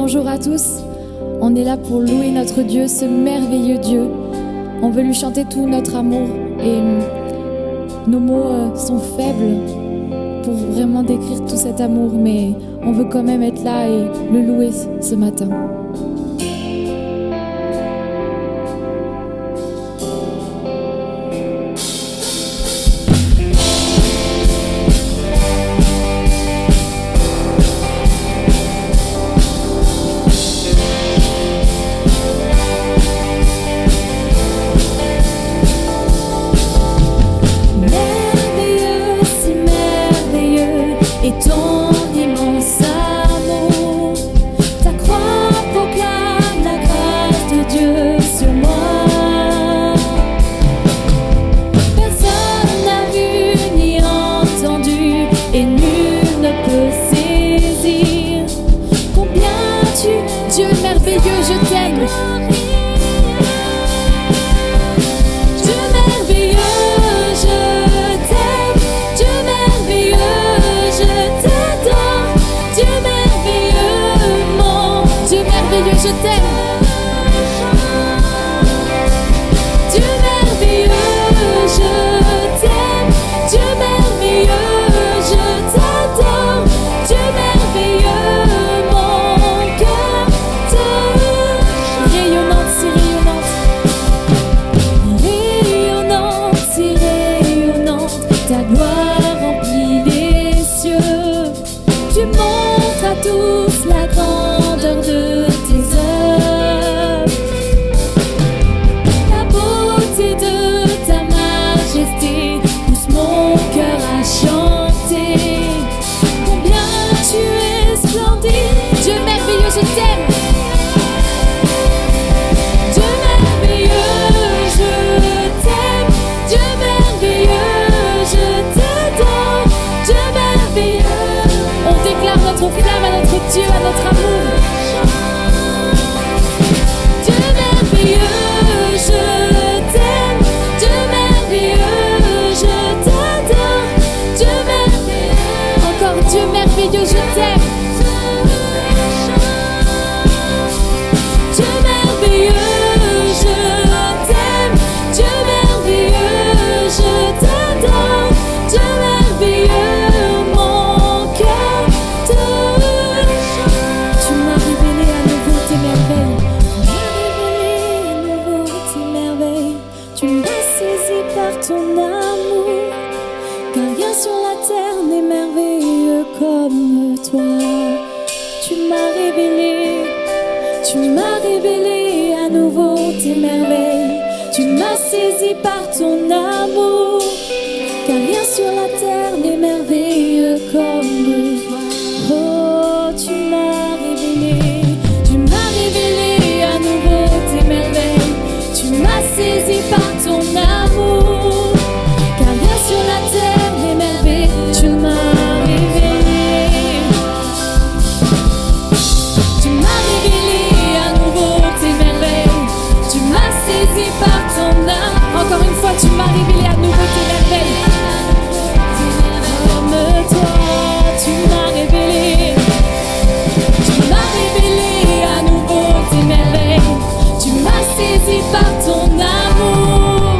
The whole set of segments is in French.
bonjour à tous. On est là pour louer notre Dieu, ce merveilleux Dieu. On veut lui chanter tout notre amour et nos mots sont faibles pour vraiment décrire tout cet amour, mais on veut quand même être là et le louer ce matin. Et ton immense amour, ta croix proclame la grâce de Dieu sur moi. Personne n'a vu ni entendu et nul ne peut saisir combien Dieu merveilleux, je t'aime. Je t'aime, Dieu merveilleux, je t'aime, Dieu merveilleux, je t'adore, Dieu merveilleux, mon cœur te rayonnante, si rayonnante, si rayonnante, ta gloire remplit les cieux, tu montres à tous la grandeur de tes œuvres, la beauté de ta majesté pousse mon cœur à chanter. Combien tu es splendide, Dieu merveilleux, je t'aime. Dieu merveilleux, je t'aime, Dieu merveilleux, je t'adore, Dieu merveilleux. On déclare notre flamme à notre Dieu, à notre amour. Dieu merveilleux, je t'aime, Dieu merveilleux, je t'adore, Dieu merveilleux. Encore Dieu merveilleux, je t'aime. Dieu merveilleux, je t'aime, Dieu merveilleux, je t'adore, Dieu merveilleux, mon cœur te chante. Tu m'as révélé à nouveau tes merveilles. Tu m'as saisi par ton amour, car rien sur la terre n'est merveilleux comme toi. Tu m'as révélé à nouveau tes merveilles. Tu m'as saisi par ton amour, car rien sur la terre n'est merveilleux comme toi. Oh, tu m'as révélé à nouveau tes merveilles. Tu m'as saisi par ton amour, car rien sur la terre n'est merveilleux. Tu m'as révélé à nouveau tes merveilles. Tu m'as saisi par ton amour. Encore une fois, tu m'as révélé à nouveau tes merveilles. Comme toi, tu m'as révélé à nouveau tes merveilles. Tu m'as saisi par ton amour,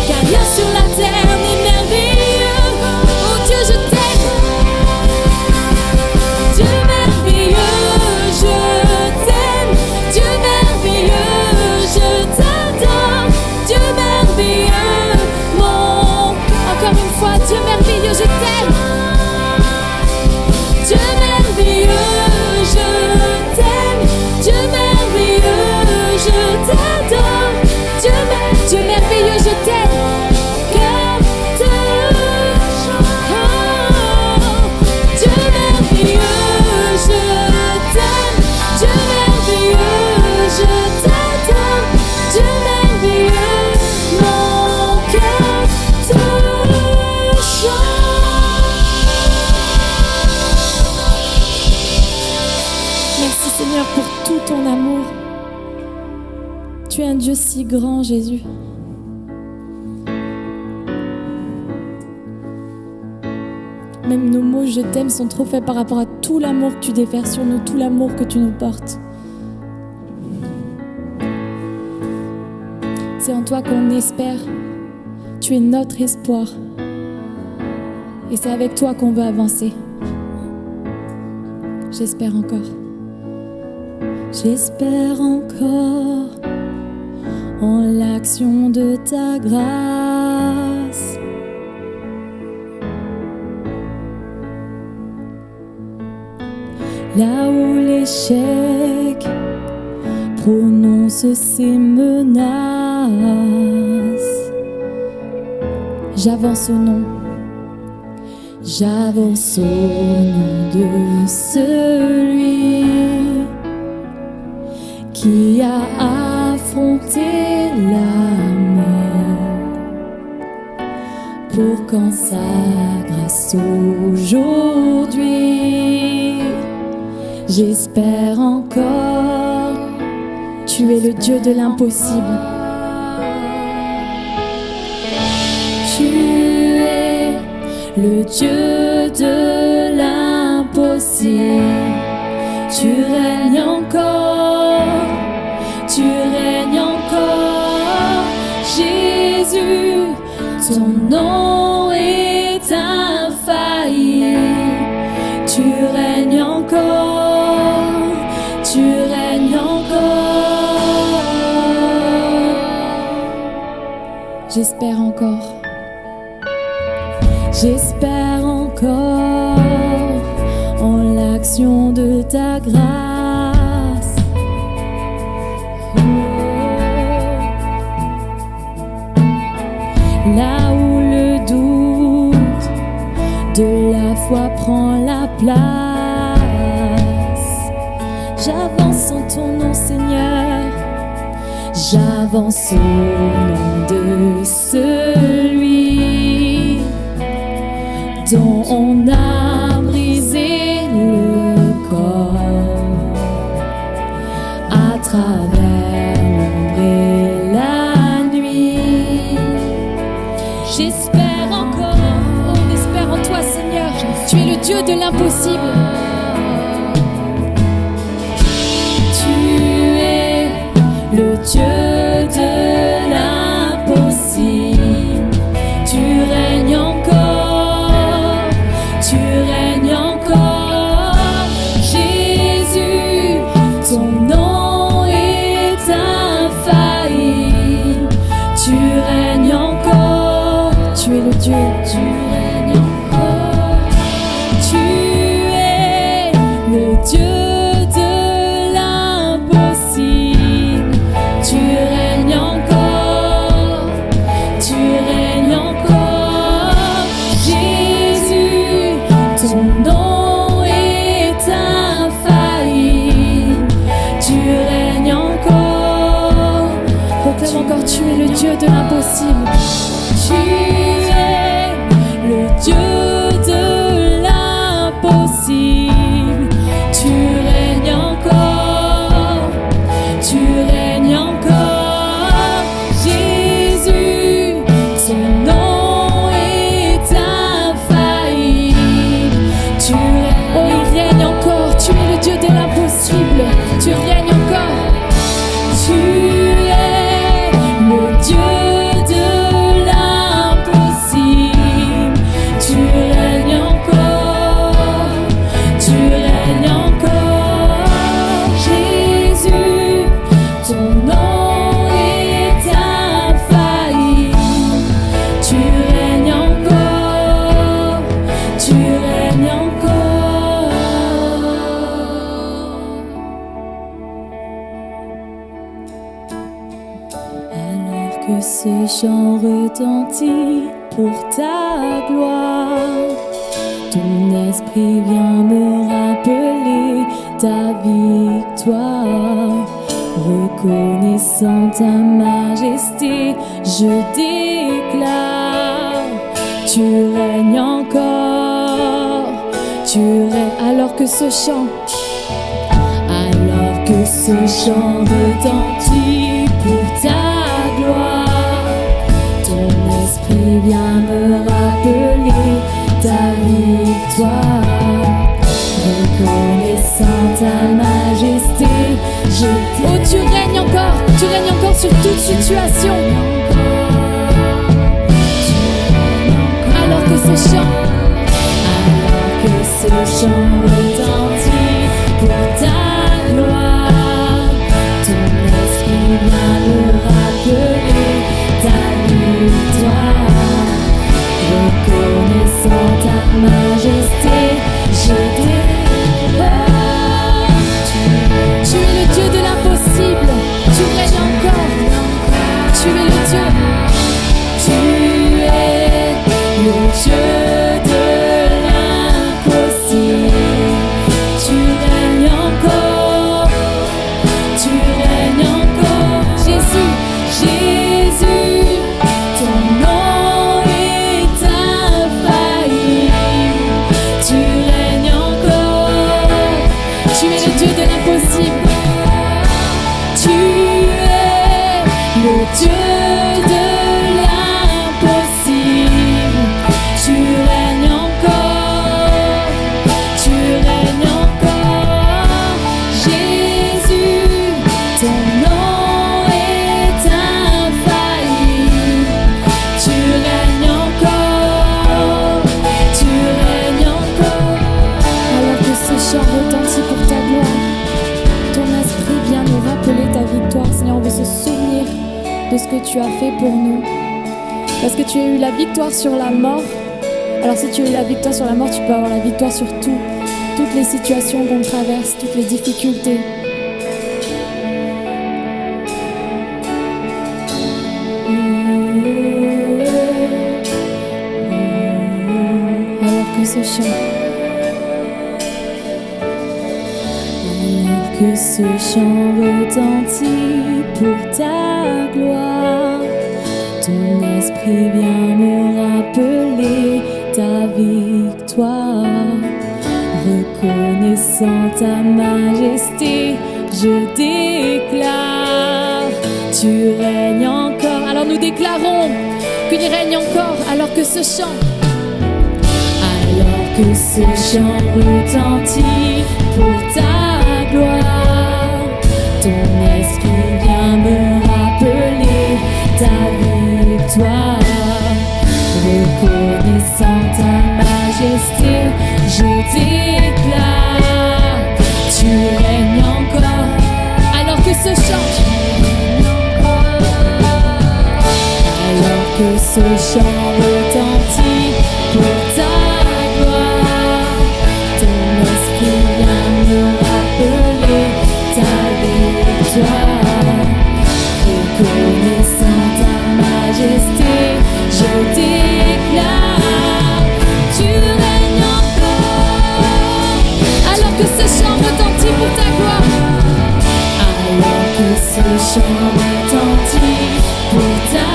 car rien sur la terre n'est merveilleux. Oh Dieu, je t'aime, Dieu merveilleux, je t'aime, Dieu merveilleux, je t'adore, Dieu merveilleux, mon cœur. Encore une fois, Dieu merveilleux, je t'aime. Dieu merveilleux, je t'aime, Dieu merveilleux, je t'adore, Dieu merveilleux, je t'aime, cœur te chante. Dieu merveilleux, je t'aime, Dieu merveilleux, je t'adore, Dieu merveilleux, mon cœur te chante. Merci Seigneur pour tout ton amour. Tu es un Dieu si grand, Jésus. Même nos mots « je t'aime » sont trop faibles par rapport à tout l'amour que tu déverses sur nous, tout l'amour que tu nous portes. C'est en toi qu'on espère. Tu es notre espoir. Et c'est avec toi qu'on veut avancer. J'espère encore. J'espère encore en l'action de ta grâce. Là où l'échec prononce ses menaces, j'avance au nom de celui qui a affronté la mort pour qu'en sa grâce aujourd'hui, j'espère encore. Tu es le Dieu de l'impossible. Tu es le Dieu de l'impossible. Tu règnes encore. Tu règnes encore. Jésus, ton nom est infaillible. Tu règnes encore. Tu règnes encore. J'espère encore. J'espère encore en l'action de ta grâce. Là où le doute de la foi prend la place, j'avance en ton nom, Seigneur. J'avance au nom de celui dont on a brisé le corps à travers l'ombre et la nuit. J'espère encore, on espère en toi, Seigneur. Tu es le Dieu de l'impossible. Tu es le Dieu de l'impossible. Tu règnes encore. Tu règnes encore. Jésus, ton nom est infaillible. Tu règnes encore. Tu es le Dieu. Tu règnes encore. Tu es le Dieu de l'impossible. Tu règnes encore. Tu règnes encore. Jésus, ton nom est infaillible. Tu règnes encore. Proclame encore, tu es le Dieu de l'impossible. Tu es le Dieu de l'impossible. Tu règnes encore. Tu règnes encore. Jésus, ton nom est infaillible. Tu règnes. Oh, il règne encore. Tu es le Dieu de l'impossible. Tu règnes encore. Tu es le Dieu de l'impossible. Tu règnes encore. Tu règnes encore. Jésus, ton nom est infaillible. Tu règnes encore. Tu règnes encore. Alors que ce chant retentit pour ta gloire, ton esprit vient me rappeler ta victoire. Reconnaissant ta majesté, je déclare, tu règnes encore. Tu règnes alors que ce chant retentit pour ta gloire, ton esprit vient me rappeler ta victoire. toi. Reconnaissant ta majesté, Oh, tu règnes encore sur toute situation. Alors que ce chant retentit pour ta gloire, ton esprit vient me rappeler ta victoire. Reconnaissant ta majesté, je déclare. tu es le Dieu de l'impossible. Tu règnes encore. Tu es le Dieu. Tu es le Dieu de l'impossible. Tu règnes encore. Tu règnes encore. Jésus, Jésus, ton nom est infaillible. Tu règnes encore. tu es le Dieu de l'impossible. Tu es le Dieu de l'impossible. Tu règnes encore. Tu règnes encore. Jésus, ton nom est infaillible. Tu règnes encore. Tu règnes encore. Alors que ce chant retentit pour ta gloire, ton esprit vient nous rappeler ta victoire. Seigneur, on veut se souvenir de ce que tu as fait pour nous. Parce que tu as eu la victoire sur la mort. Alors si tu as eu la victoire sur la mort, tu peux avoir la victoire sur toutes les situations qu'on traverse, toutes les difficultés. Alors que ce chant Alors que ce chant retentit pour ta gloire, ton esprit vient me rappeler ta victoire. Reconnaissant ta majesté, je déclare, tu règnes encore. Alors nous déclarons qu'il règne encore alors que ce chant Alors que ce chant retentit pour ta gloire, ton esprit vient me rappeler ta victoire. Reconnaissant ta majesté, je déclare, tu règnes encore. alors que ce chant Alors que ce chant retentit pour ta gloire, ton esprit vient me rappeler ta victoire. Reconnaissant ta majesté, je déclare, tu règnes encore. alors que ce chant retentit pour ta gloire, Alors que ce chant retentit pour ta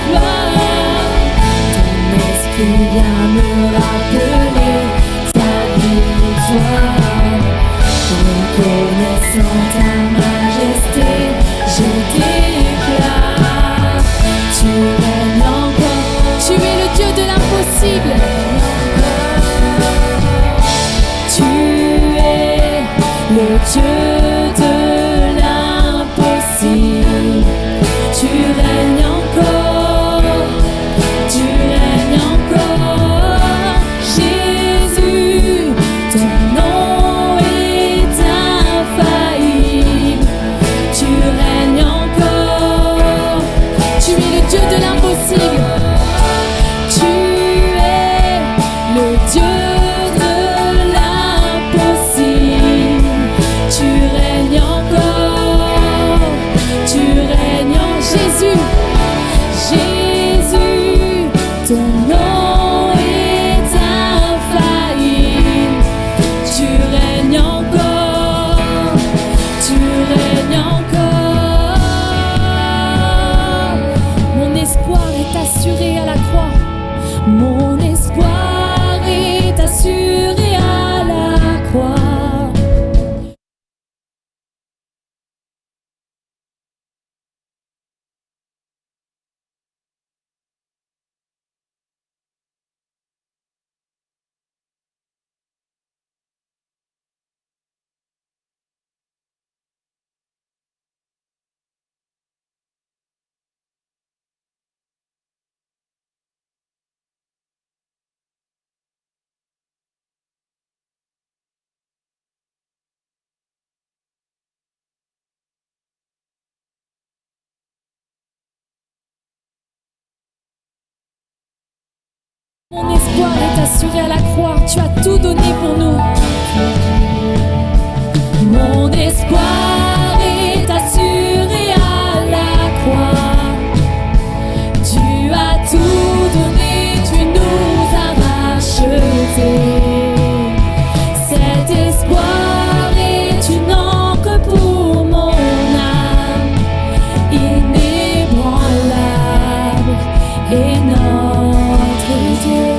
gloire, ton esprit vient me rappeler ta victoire. Reconnaissant ta majesté, je déclare, tu règnes encore. tu es le Dieu de l'impossible. Tu es le Dieu de l'impossible. Tu règnes encore. Tu règnes encore. Jésus, ton nom est infaillible. Tu règnes encore. Tu es le Dieu de l'impossible. Tu es le Dieu de l'impossible. Tu règnes encore. Tu règnes en Jésus, Jésus, ton nom est infaillible. Tu règnes encore. Tu règnes encore. mon espoir est assuré à la croix. Mon espoir est assuré à la croix. Mon espoir est assuré à la croix, tu as tout donné pour nous. Mon espoir est assuré à la croix. Tu as tout donné, tu nous as rachetés. Cet espoir est une encre pour mon âme, inébranlable et notre Dieu.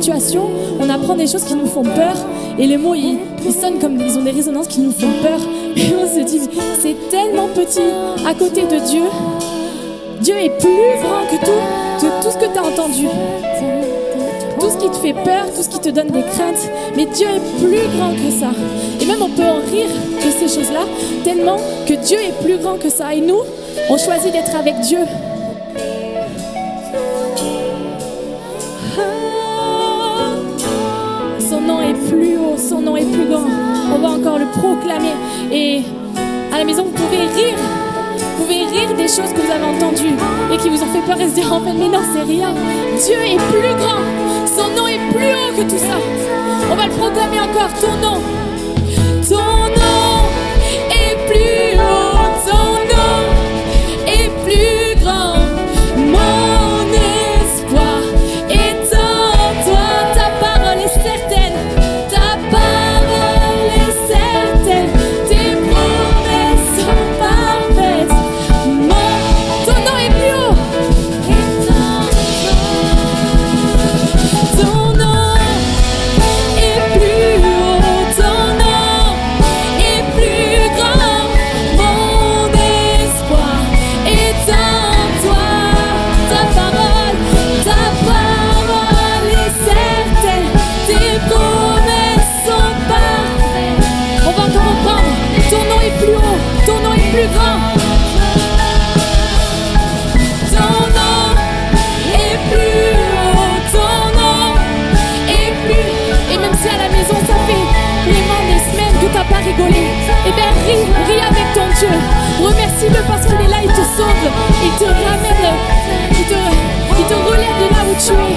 situations, on apprend des choses qui nous font peur et les mots ils sonnent comme ils ont des résonances qui nous font peur. Et on se dit, c'est tellement petit à côté de Dieu. Dieu est plus grand que tout ce que tu as entendu. Tout ce qui te fait peur, tout ce qui te donne des craintes. Mais Dieu est plus grand que ça. Et même on peut en rire de ces choses-là, tellement que Dieu est plus grand que ça. Et nous, on choisit d'être avec Dieu. Son nom est plus haut, son nom est plus grand. On va encore le proclamer. Et à la maison, vous pouvez rire. Vous pouvez rire des choses que vous avez entendues et qui vous ont fait peur et se dire en fait, mais non, c'est rien. Dieu est plus grand. Son nom est plus haut que tout ça. On va le proclamer encore. Ton nom est plus haut. Ton nom est plus grand. Mon espoir est en toi. Ta parole est certaine. Ta parole est certaine. Tes promesses sont parfaites. Ton nom est plus haut. Ton nom est plus haut. Ton nom est plus grand. Mon espoir est en toi. Ta parole est certaine. Tes promesses sont parfaites. On va encore reprendre. Ton nom est plus haut. Ton nom est plus grand. Ton nom est plus haut. Ton nom est plus. Et même si à la maison ça fait vraiment des semaines que t'as pas rigolé, eh bien ris avec ton Dieu. Remercie-le parce qu'il est là, il te sauve, il te ramène, il te relève de là où tu es.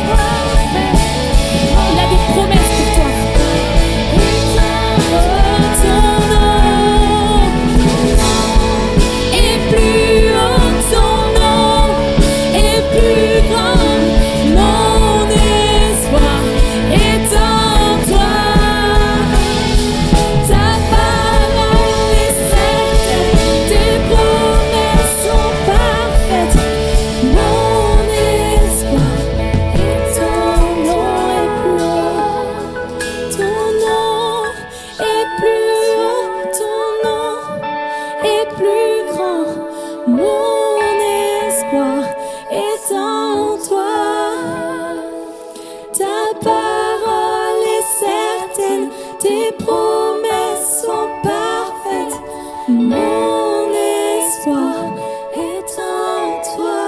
Il a des promesses pour toi. Ton nom est plus haut. Ton nom est plus grand. Mon espoir est en toi. Ta parole est certaine. Tes promesses sont parfaites. Mon espoir est ton nom est plus haut. Ton nom est plus haut. Ton nom est plus grand. Mon espoir est en toi. Ta parole est certaine. Tes promesses sont parfaites. Mon espoir est en toi.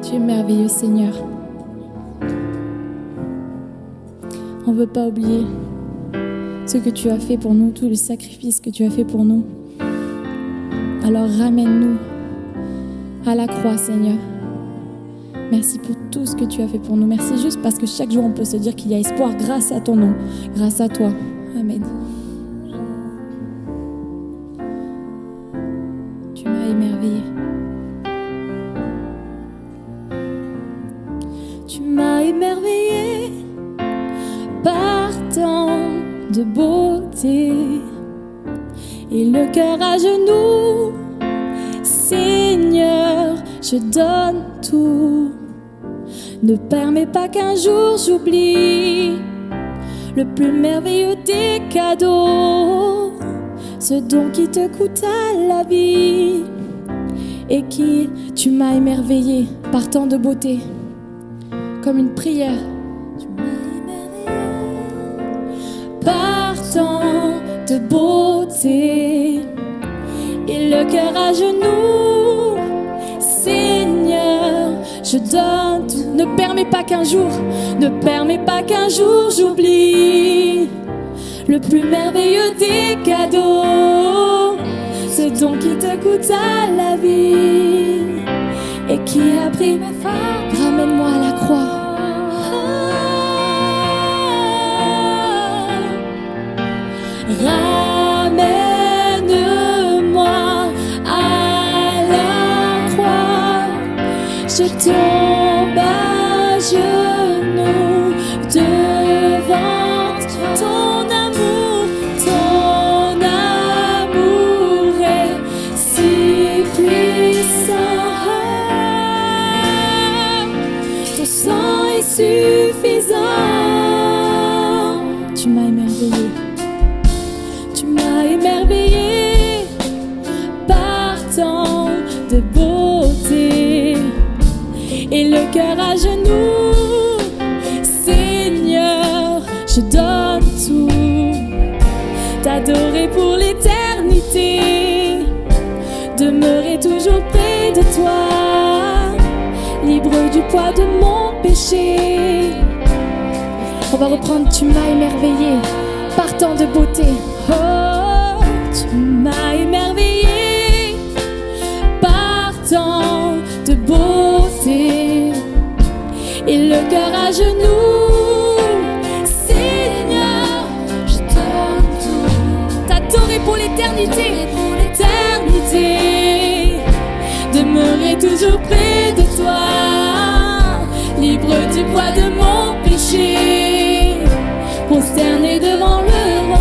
Tu es merveilleux, Seigneur. On ne veut pas oublier ce que tu as fait pour nous, tout le sacrifice que tu as fait pour nous. Alors ramène-nous à la croix, Seigneur. Merci pour tout ce que tu as fait pour nous. Merci juste parce que chaque jour on peut se dire qu'il y a espoir grâce à ton nom, grâce à toi. Amen. Tu m'as émerveillé. Tu m'as émerveillé par tant de beauté et le cœur à genoux. Seigneur, je donne tout. Ne permets pas qu'un jour j'oublie le plus merveilleux des cadeaux, ce don qui te coûta la vie et qui tu m'as émerveillé par tant de beauté, comme une prière. Tu m'as émerveillé par tant de beauté et le cœur à genoux. Seigneur, je donne tout. Ne permets pas qu'un jour j'oublie le plus merveilleux des cadeaux, ce don qui te coûta la vie et qui a pris ma femme. Ramène-moi à la croix. Ramène-moi à la croix. Je tombe à genoux devant ton amour. Ton amour est si puissant. suffisant. Tu m'as émerveillé. Tu m'as émerveillé par tant de beauté. Et le cœur à genoux, Seigneur, je donne tout. T'adorer pour l'éternité, demeurer toujours près de toi, libre du poids de mon péché. On va reprendre. Tu m'as émerveillé par tant de beauté. Oh, tu m'as émerveillé par tant de beauté. Et le cœur à genoux, Seigneur, je donne tout. T'adorer pour l'éternité, demeurer toujours près de toi, libre du poids de mon péché, prosterné devant le roi.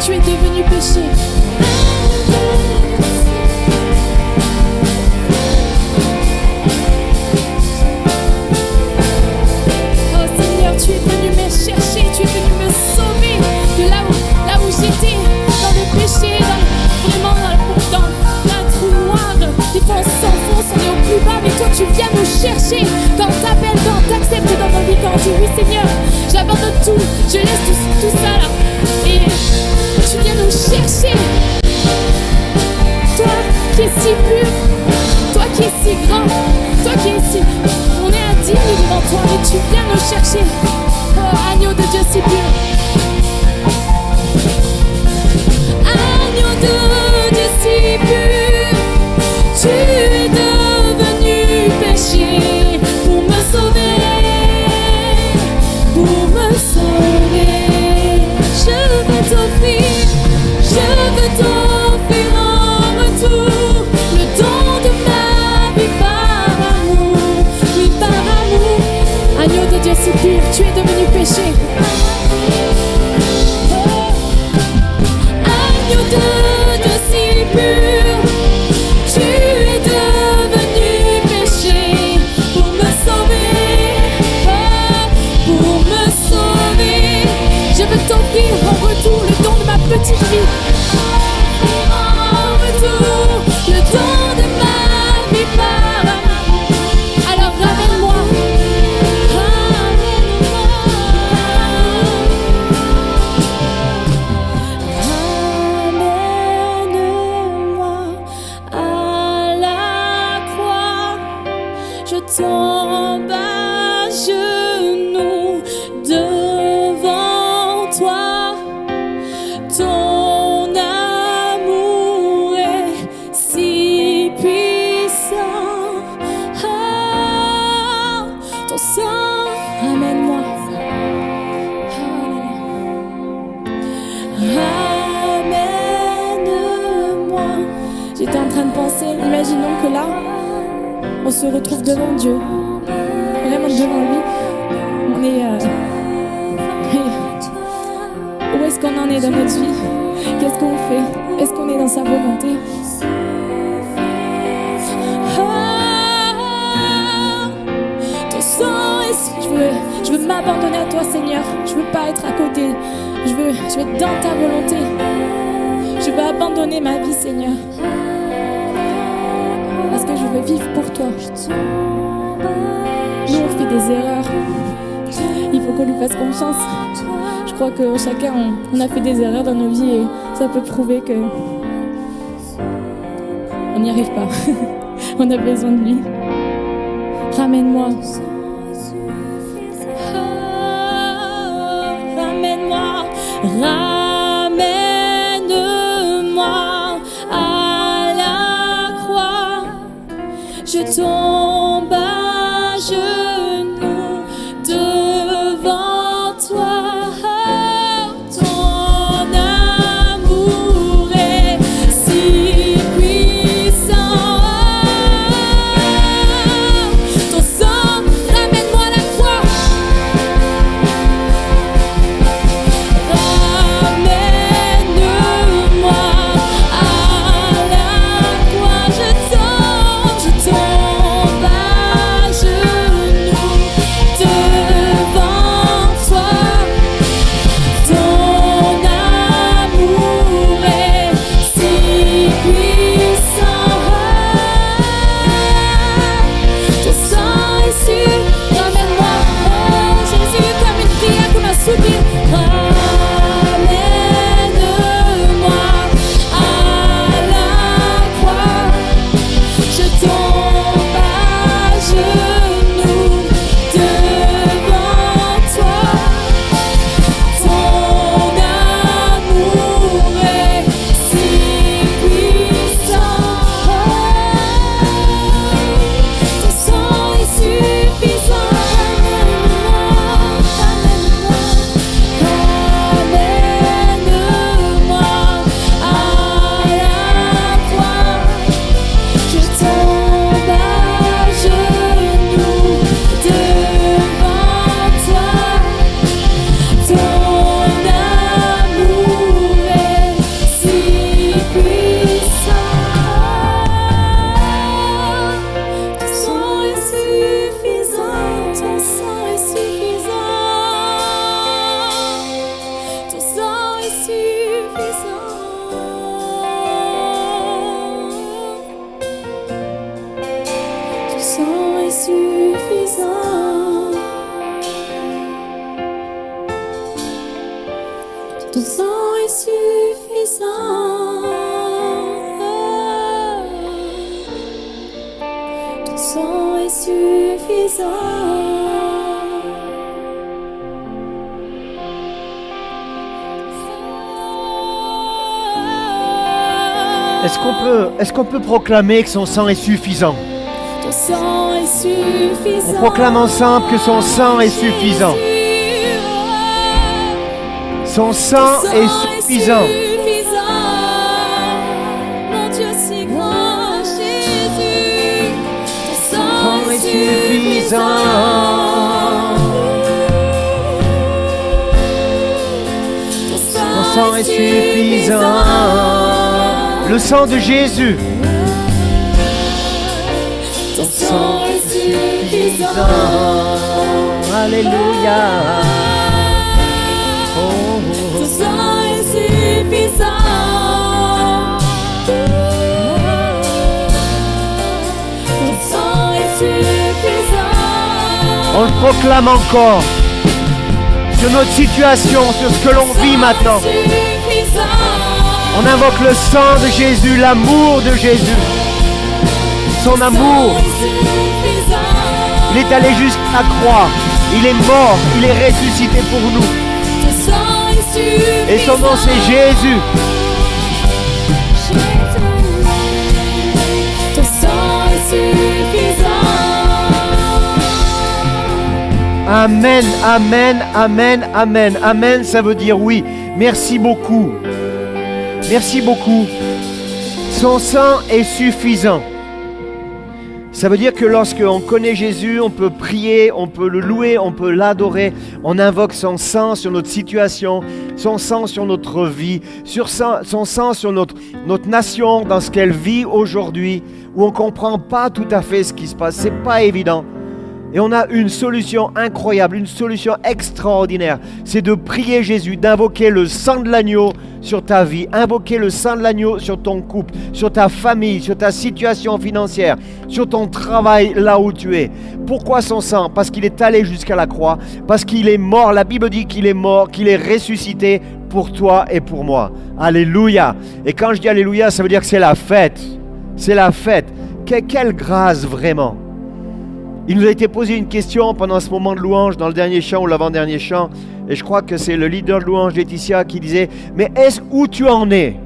Tu es devenu péché. Oh Seigneur, tu es venu me chercher, tu es venu me sauver de là où j'étais, dans le péché, vraiment dans un trou noir. Des fois on s'enfonce, on est au plus bas, mais toi tu viens nous chercher. Quand on t'appelle, quand on t'accepte dans nos vies, quand on dit oui Seigneur, j'abandonne tout, je laisse tout ça là. Et tu viens nous chercher. Toi qui es si pur, toi qui es si grand, toi qui es si... On est indigne devant toi, mais tu viens nous chercher. Oh, agneau de Dieu si pur. Agneau de Dieu si pur, tu es devenu péché pour me sauver, pour me sauver. Je veux t'offrir en retour le don de ma vie par amour, oui par amour. Agneau de Dieu si pur, tu es devenu péché. Oh. Agneau de Dieu si pur, tu es devenu péché pour me sauver, oh, pour me sauver. Je veux t'offrir en retour le don de ma petite vie. En retour, le don de ma vie par amour. Alors ramène-moi. Ramène-moi à la croix. Je tombe à genoux devant toi. Ton amour est si puissant. Oh, ton sang, ramène-moi. Ramène-moi. J'étais en train de penser, imaginons que là, on se retrouve devant Dieu, vraiment devant lui. On est... Où est-ce qu'on en est dans notre vie? Qu'est-ce qu'on fait? Est-ce qu'on est dans sa volonté? Ton sang est... Je veux m'abandonner à toi, Seigneur. Je veux pas être à côté. Je veux être dans ta volonté. Je veux abandonner ma vie, Seigneur. Parce que je veux vivre pour toi. des erreurs. Il faut qu'on lui fasse confiance. Je crois que chacun, on a fait des erreurs dans nos vies et ça peut prouver que on n'y arrive pas. On a besoin de lui. Ramène-moi. Ramène-moi, ramène-moi à la croix. Je tombe à genoux devant toi. Ton amour est si puissant. Ton sang, ramène-moi à la croix. Ramène-moi à la croix. Je tombe à genoux devant toi. Ton amour est si puissant. Ton sang est sûr. Ramène-moi, oh Jésus, comme une prière, comme un soupir. Ramène-moi à la croix. Je tombe à genoux devant toi. Ton amour est si puissant. Ton sang est suffisant. Ramène-moi à la croix. Je tombe à genoux devant toi. Ton amour est si puissant. Ton sang est suffisant. Ton sang est suffisant. Ton sang est suffisant. Ton sang est suffisant. Ton sang est suffisant. Ton sang est suffisant. Est-ce qu'on peut proclamer que son sang est suffisant? Ton sang est suffisant. On proclame ensemble que son sang est suffisant. Son sang est suffisant. Mon Dieu, si grand, Jésus. Ton sang est Suffisant. Son sang est suffisant. Le sang de Jésus. Ton sang est suffisant. Alléluia. Oh, oh, Ton oh. sang est suffisant. Ton sang est suffisant. On le proclame encore sur notre situation, sur ce que l'on vit maintenant. On invoque le sang de Jésus, l'amour de Jésus. Son amour. Il est allé jusqu'à la croix. Il est mort. Il est ressuscité pour nous. Et son nom c'est Jésus. Ton sang est suffisant. Amen, amen, amen, amen. Amen, ça veut dire oui. Merci beaucoup. Merci beaucoup. Son sang est suffisant. Ça veut dire que lorsqu'on connaît Jésus, on peut prier, on peut le louer, on peut l'adorer. On invoque son sang sur notre situation, son sang sur notre vie, son sang sur notre nation, dans ce qu'elle vit aujourd'hui, où on ne comprend pas tout à fait ce qui se passe. C'est pas évident. Et on a une solution incroyable, une solution extraordinaire. C'est de prier Jésus, d'invoquer le sang de l'agneau sur ta vie, invoquer le sang de l'agneau sur ton couple, sur ta famille, sur ta situation financière, sur ton travail là où tu es. Pourquoi son sang? Parce qu'il est allé jusqu'à la croix, parce qu'il est mort. La Bible dit qu'il est mort, qu'il est ressuscité pour toi et pour moi. Alléluia. Et quand je dis alléluia, ça veut dire que c'est la fête. C'est la fête. Quelle grâce vraiment. Il nous a été posé une question pendant ce moment de louange, dans le dernier chant ou l'avant-dernier chant, et je crois que c'est le leader de louange, Laetitia, qui disait « Mais où tu en es?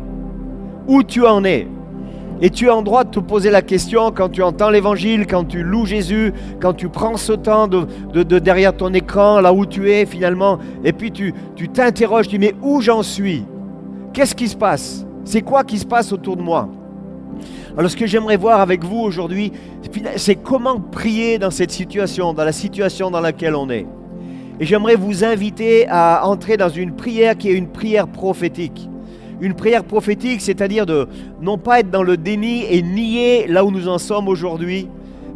Où tu en es ?» Et tu as en droit de te poser la question quand tu entends l'évangile, quand tu loues Jésus, quand tu prends ce temps de derrière ton écran, là où tu es finalement, et puis tu t'interroges, tu dis « Mais où j'en suis? Qu'est-ce qui se passe? C'est quoi qui se passe autour de moi ?» Alors ce que j'aimerais voir avec vous aujourd'hui, c'est comment prier dans cette situation, dans la situation dans laquelle on est. Et j'aimerais vous inviter à entrer dans une prière qui est une prière prophétique. Une prière prophétique, c'est-à-dire de non pas être dans le déni et nier là où nous en sommes aujourd'hui,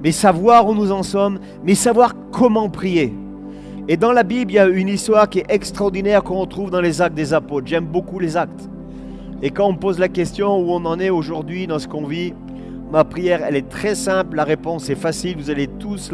mais savoir où nous en sommes, mais savoir comment prier. Et dans la Bible, il y a une histoire qui est extraordinaire qu'on retrouve dans les Actes des Apôtres. J'aime beaucoup les Actes. Et quand on me pose la question où on en est aujourd'hui dans ce qu'on vit, ma prière, elle est très simple, la réponse est facile, vous allez tous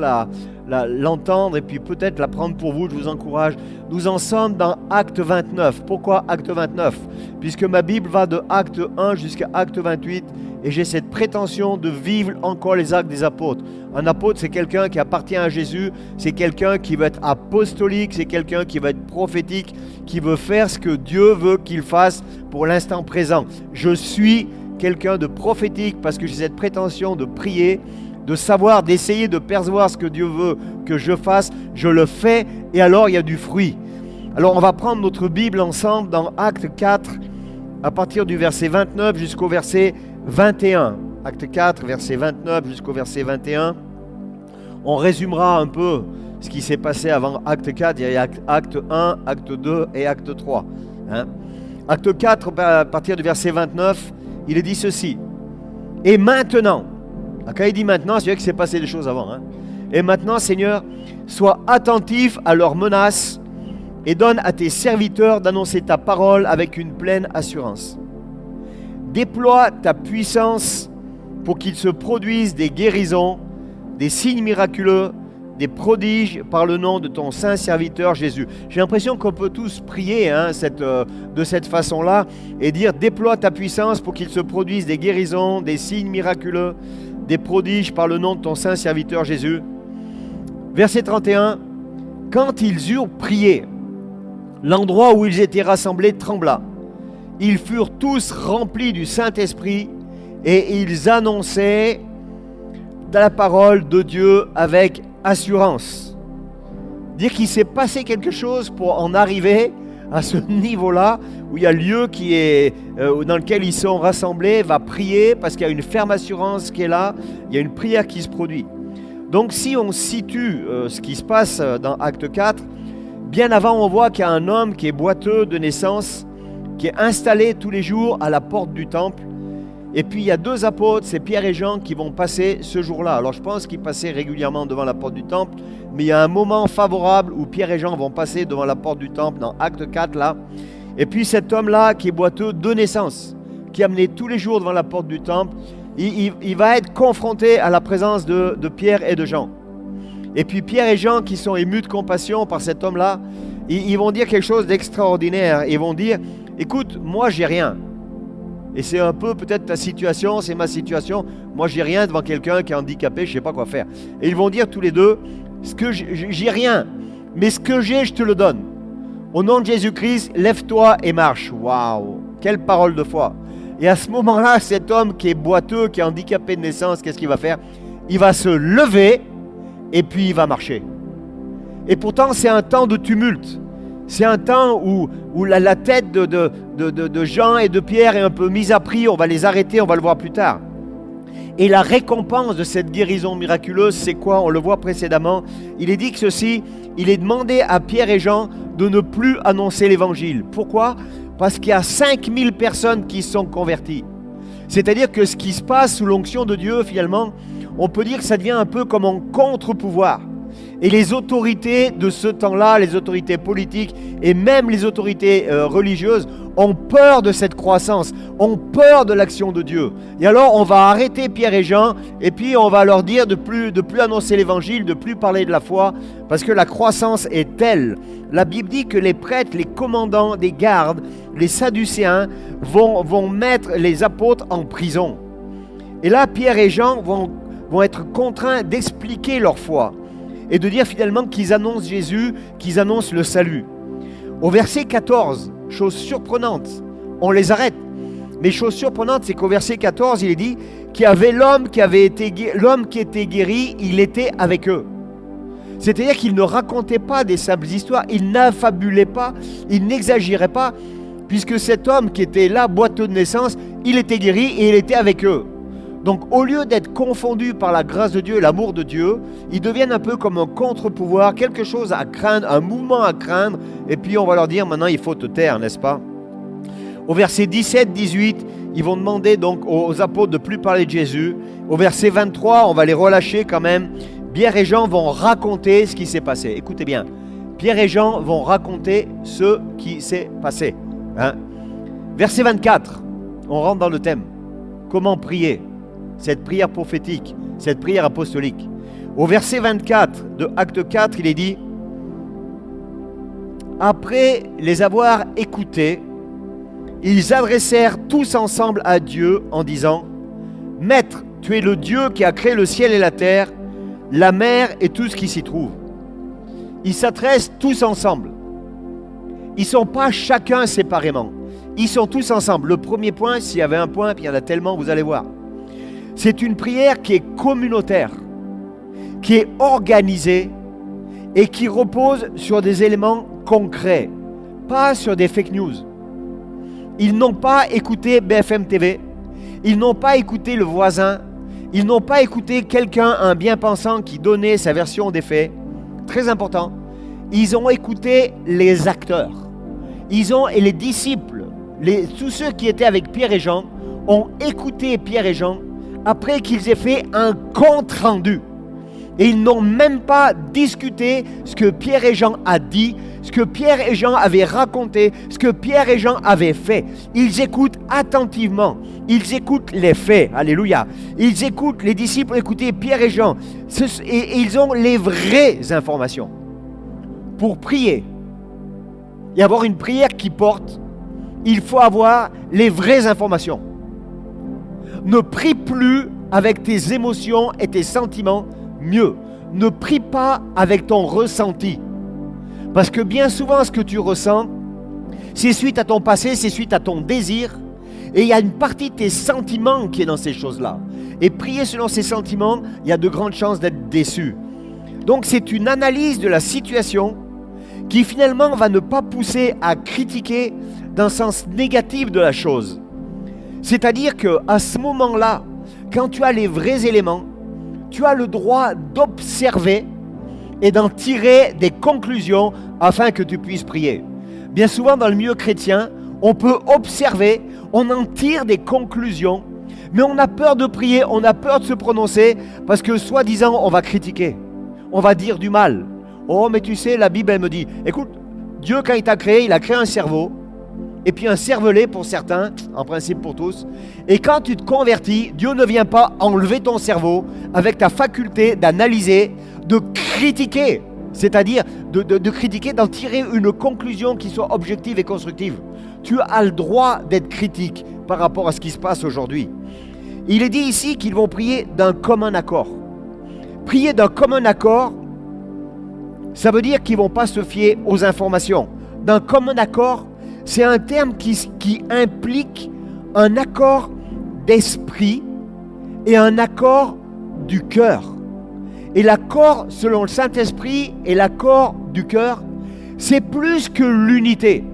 l'entendre et puis peut-être la prendre pour vous, je vous encourage. Nous en sommes dans Acte 29. Pourquoi Acte 29? Puisque ma Bible va de Acte 1 jusqu'à Acte 28 et j'ai cette prétention de vivre encore les Actes des Apôtres. Un apôtre, c'est quelqu'un qui appartient à Jésus, c'est quelqu'un qui veut être apostolique, c'est quelqu'un qui veut être prophétique, qui veut faire ce que Dieu veut qu'il fasse pour l'instant présent. Je suis quelqu'un de prophétique parce que j'ai cette prétention de prier, de savoir, d'essayer de percevoir ce que Dieu veut que je fasse. Je le fais et alors il y a du fruit. Alors on va prendre notre Bible ensemble dans Acte 4 à partir du verset 29 jusqu'au verset 21. Acte 4, verset 29 jusqu'au verset 21. On résumera un peu ce qui s'est passé avant Acte 4. Il y a Acte 1, Acte 2 et Acte 3. Acte 4, à partir du verset 29, il est dit ceci. Et maintenant, quand il dit maintenant, c'est vrai qu'il s'est passé des choses avant. Et maintenant, Seigneur, sois attentif à leurs menaces et donne à tes serviteurs d'annoncer ta parole avec une pleine assurance. Déploie ta puissance pour qu'il se produise des guérisons, des signes miraculeux, des prodiges par le nom de ton saint serviteur Jésus. J'ai l'impression qu'on peut tous prier de cette façon-là et dire déploie ta puissance pour qu'il se produise des guérisons, des signes miraculeux, des prodiges par le nom de ton saint serviteur Jésus. Verset 31, quand ils eurent prié, l'endroit où ils étaient rassemblés trembla. Ils furent tous remplis du Saint-Esprit et ils annonçaient la parole de Dieu avec assurance. Dire qu'il s'est passé quelque chose pour en arriver à ce niveau-là où il y a le lieu qui est, dans lequel ils sont rassemblés, va prier parce qu'il y a une ferme assurance qui est là, il y a une prière qui se produit. Donc si on situe ce qui se passe dans Acte 4, bien avant on voit qu'il y a un homme qui est boiteux de naissance, qui est installé tous les jours à la porte du temple. Et puis il y a deux apôtres, c'est Pierre et Jean, qui vont passer ce jour-là. Alors je pense qu'ils passaient régulièrement devant la porte du temple, mais il y a un moment favorable où Pierre et Jean vont passer devant la porte du temple dans Acte 4 là. Et puis cet homme-là qui est boiteux de naissance, qui est amené tous les jours devant la porte du temple, il va être confronté à la présence de Pierre et de Jean. Et puis Pierre et Jean qui sont émus de compassion par cet homme-là, ils vont dire quelque chose d'extraordinaire. Ils vont dire, écoute, moi j'ai rien. Et c'est un peu peut-être ta situation, c'est ma situation. Moi j'ai rien devant quelqu'un qui est handicapé, je ne sais pas quoi faire. Et ils vont dire tous les deux, j'ai rien, mais ce que j'ai, je te le donne. Au nom de Jésus-Christ, lève-toi et marche. Waouh, quelle parole de foi. Et à ce moment-là, cet homme qui est boiteux, qui est handicapé de naissance, qu'est-ce qu'il va faire? Il va se lever et puis il va marcher. Et pourtant, c'est un temps de tumulte. C'est un temps où la tête de Jean et de Pierre est un peu mise à prix. On va les arrêter, on va le voir plus tard. Et la récompense de cette guérison miraculeuse, c'est quoi? On le voit précédemment. Il est dit que ceci, il est demandé à Pierre et Jean de ne plus annoncer l'évangile. Pourquoi? Parce qu'il y a 5000 personnes qui sont converties. C'est-à-dire que ce qui se passe sous l'onction de Dieu, finalement, on peut dire que ça devient un peu comme un contre-pouvoir. Et les autorités de ce temps-là, les autorités politiques et même les autorités religieuses ont peur de cette croissance, ont peur de l'action de Dieu. Et alors on va arrêter Pierre et Jean et puis on va leur dire de plus annoncer l'évangile, de plus parler de la foi, parce que la croissance est telle. La Bible dit que les prêtres, les commandants des gardes, les sadducéens vont mettre les apôtres en prison. Et là, Pierre et Jean vont être contraints d'expliquer leur foi et de dire finalement qu'ils annoncent Jésus, qu'ils annoncent le salut. Au verset 14, chose surprenante, on les arrête. Mais chose surprenante, c'est qu'au verset 14, il est dit qu'il y avait l'homme qui était guéri, il était avec eux. C'est-à-dire qu'il ne racontait pas des simples histoires, il n'affabulait pas, il n'exagérait pas, puisque cet homme qui était là, boiteux de naissance, il était guéri et il était avec eux. Donc au lieu d'être confondus par la grâce de Dieu et l'amour de Dieu, ils deviennent un peu comme un contre-pouvoir, quelque chose à craindre, un mouvement à craindre, et puis on va leur dire maintenant il faut te taire, n'est-ce pas? Au verset 17-18, ils vont demander donc aux apôtres de ne plus parler de Jésus. Au verset 23, on va les relâcher quand même. Pierre et Jean vont raconter ce qui s'est passé. Écoutez bien, Pierre et Jean vont raconter ce qui s'est passé. Verset 24, on rentre dans le thème. Comment prier? Cette prière prophétique, cette prière apostolique. Au verset 24 de Acte 4, il est dit « Après les avoir écoutés, ils adressèrent tous ensemble à Dieu en disant « Maître, tu es le Dieu qui a créé le ciel et la terre, la mer et tout ce qui s'y trouve. » Ils s'adressent tous ensemble. Ils ne sont pas chacun séparément. Ils sont tous ensemble. Le premier point, s'il y avait un point, puis il y en a tellement, vous allez voir. C'est une prière qui est communautaire, qui est organisée et qui repose sur des éléments concrets, pas sur des fake news. Ils n'ont pas écouté BFM TV, ils n'ont pas écouté le voisin, ils n'ont pas écouté quelqu'un, un bien-pensant qui donnait sa version des faits. Très important, ils ont écouté les acteurs. Et les disciples, tous ceux qui étaient avec Pierre et Jean, ont écouté Pierre et Jean après qu'ils aient fait un compte-rendu. Et ils n'ont même pas discuté ce que Pierre et Jean a dit, ce que Pierre et Jean avaient raconté, ce que Pierre et Jean avaient fait. Ils écoutent attentivement. Ils écoutent les faits. Alléluia. Ils écoutent, les disciples écoutaient Pierre et Jean. Et ils ont les vraies informations. Pour prier et avoir une prière qui porte, il faut avoir les vraies informations. Ne prie plus avec tes émotions et tes sentiments. Mieux, ne prie pas avec ton ressenti. Parce que bien souvent, ce que tu ressens, c'est suite à ton passé, c'est suite à ton désir. Et il y a une partie de tes sentiments qui est dans ces choses-là. Et prier selon ces sentiments, il y a de grandes chances d'être déçu. Donc c'est une analyse de la situation qui finalement va ne pas pousser à critiquer dans le sens négatif de la chose. C'est-à-dire qu'à ce moment-là, quand tu as les vrais éléments, tu as le droit d'observer et d'en tirer des conclusions afin que tu puisses prier. Bien souvent dans le milieu chrétien, on peut observer, on en tire des conclusions, mais on a peur de prier, on a peur de se prononcer parce que soi-disant on va critiquer, on va dire du mal. Oh mais tu sais, la Bible elle me dit, écoute, Dieu quand il t'a créé, il a créé un cerveau, et puis un cervelet pour certains, en principe pour tous. Et quand tu te convertis, Dieu ne vient pas enlever ton cerveau avec ta faculté d'analyser, de critiquer, c'est-à-dire de critiquer, d'en tirer une conclusion qui soit objective et constructive. Tu as le droit d'être critique par rapport à ce qui se passe aujourd'hui. Il est dit ici qu'ils vont prier d'un commun accord. Prier d'un commun accord, ça veut dire qu'ils ne vont pas se fier aux informations. D'un commun accord, c'est un terme qui implique un accord d'esprit et un accord du cœur. Et l'accord selon le Saint-Esprit et l'accord du cœur, c'est plus que l'unité.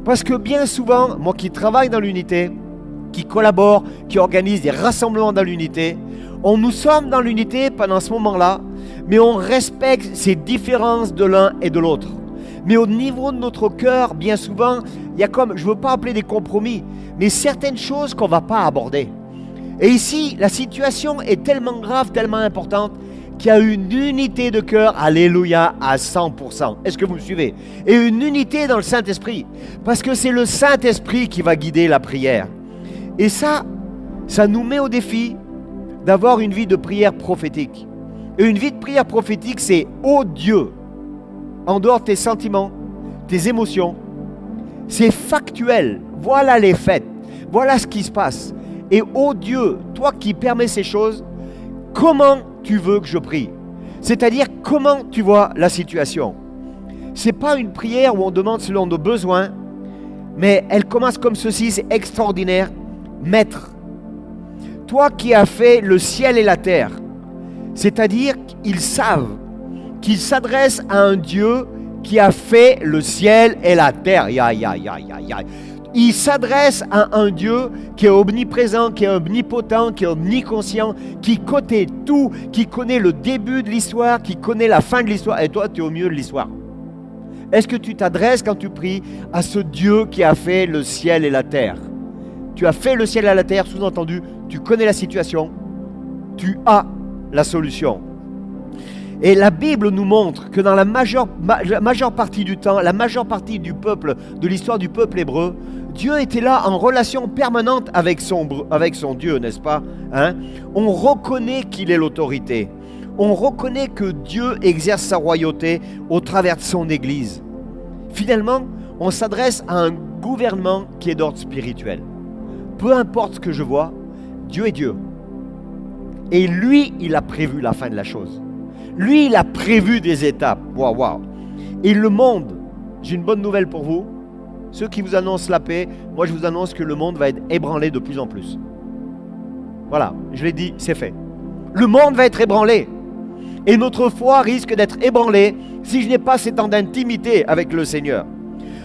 Parce que bien souvent, moi qui travaille dans l'unité, qui collabore, qui organise des rassemblements dans l'unité, nous sommes dans l'unité pendant ce moment-là, mais on respecte ces différences de l'un et de l'autre. Mais au niveau de notre cœur, bien souvent, il y a comme, je ne veux pas appeler des compromis, mais certaines choses qu'on ne va pas aborder. Et ici, la situation est tellement grave, tellement importante, qui a une unité de cœur, alléluia, à 100%. Est-ce que vous me suivez? Et une unité dans le Saint-Esprit. Parce que c'est le Saint-Esprit qui va guider la prière. Et ça nous met au défi d'avoir une vie de prière prophétique. Et une vie de prière prophétique, c'est « ô Dieu », en dehors de tes sentiments, tes émotions. C'est factuel. Voilà les faits. Voilà ce qui se passe. Et ô Dieu, toi qui permets ces choses, comment tu veux que je prie? C'est-à-dire, comment tu vois la situation? Ce n'est pas une prière où on demande selon nos besoins, mais elle commence comme ceci, c'est extraordinaire. Maître, toi qui as fait le ciel et la terre, c'est-à-dire qu'ils savent qu'ils s'adressent à un Dieu qui a fait le ciel et la terre. Ils s'adressent à un Dieu qui est omniprésent, qui est omnipotent, qui est omniconscient, qui connaît tout, qui connaît le début de l'histoire, qui connaît la fin de l'histoire. Et toi, tu es au milieu de l'histoire. Est-ce que tu t'adresses quand tu pries à ce Dieu qui a fait le ciel et la terre? Tu as fait le ciel et la terre, sous-entendu, tu connais la situation, tu as la solution. Et la Bible nous montre que dans la majeure partie du temps, la majeure partie du peuple, de l'histoire du peuple hébreu, Dieu était là en relation permanente avec son Dieu, n'est-ce pas? On reconnaît qu'il est l'autorité. On reconnaît que Dieu exerce sa royauté au travers de son Église. Finalement, on s'adresse à un gouvernement qui est d'ordre spirituel. Peu importe ce que je vois, Dieu est Dieu. Et lui, il a prévu la fin de la chose. Lui, il a prévu des étapes. Waouh. Et le monde, j'ai une bonne nouvelle pour vous. Ceux qui vous annoncent la paix, moi je vous annonce que le monde va être ébranlé de plus en plus. Voilà, je l'ai dit, c'est fait. Le monde va être ébranlé. Et notre foi risque d'être ébranlée si je n'ai pas ces temps d'intimité avec le Seigneur.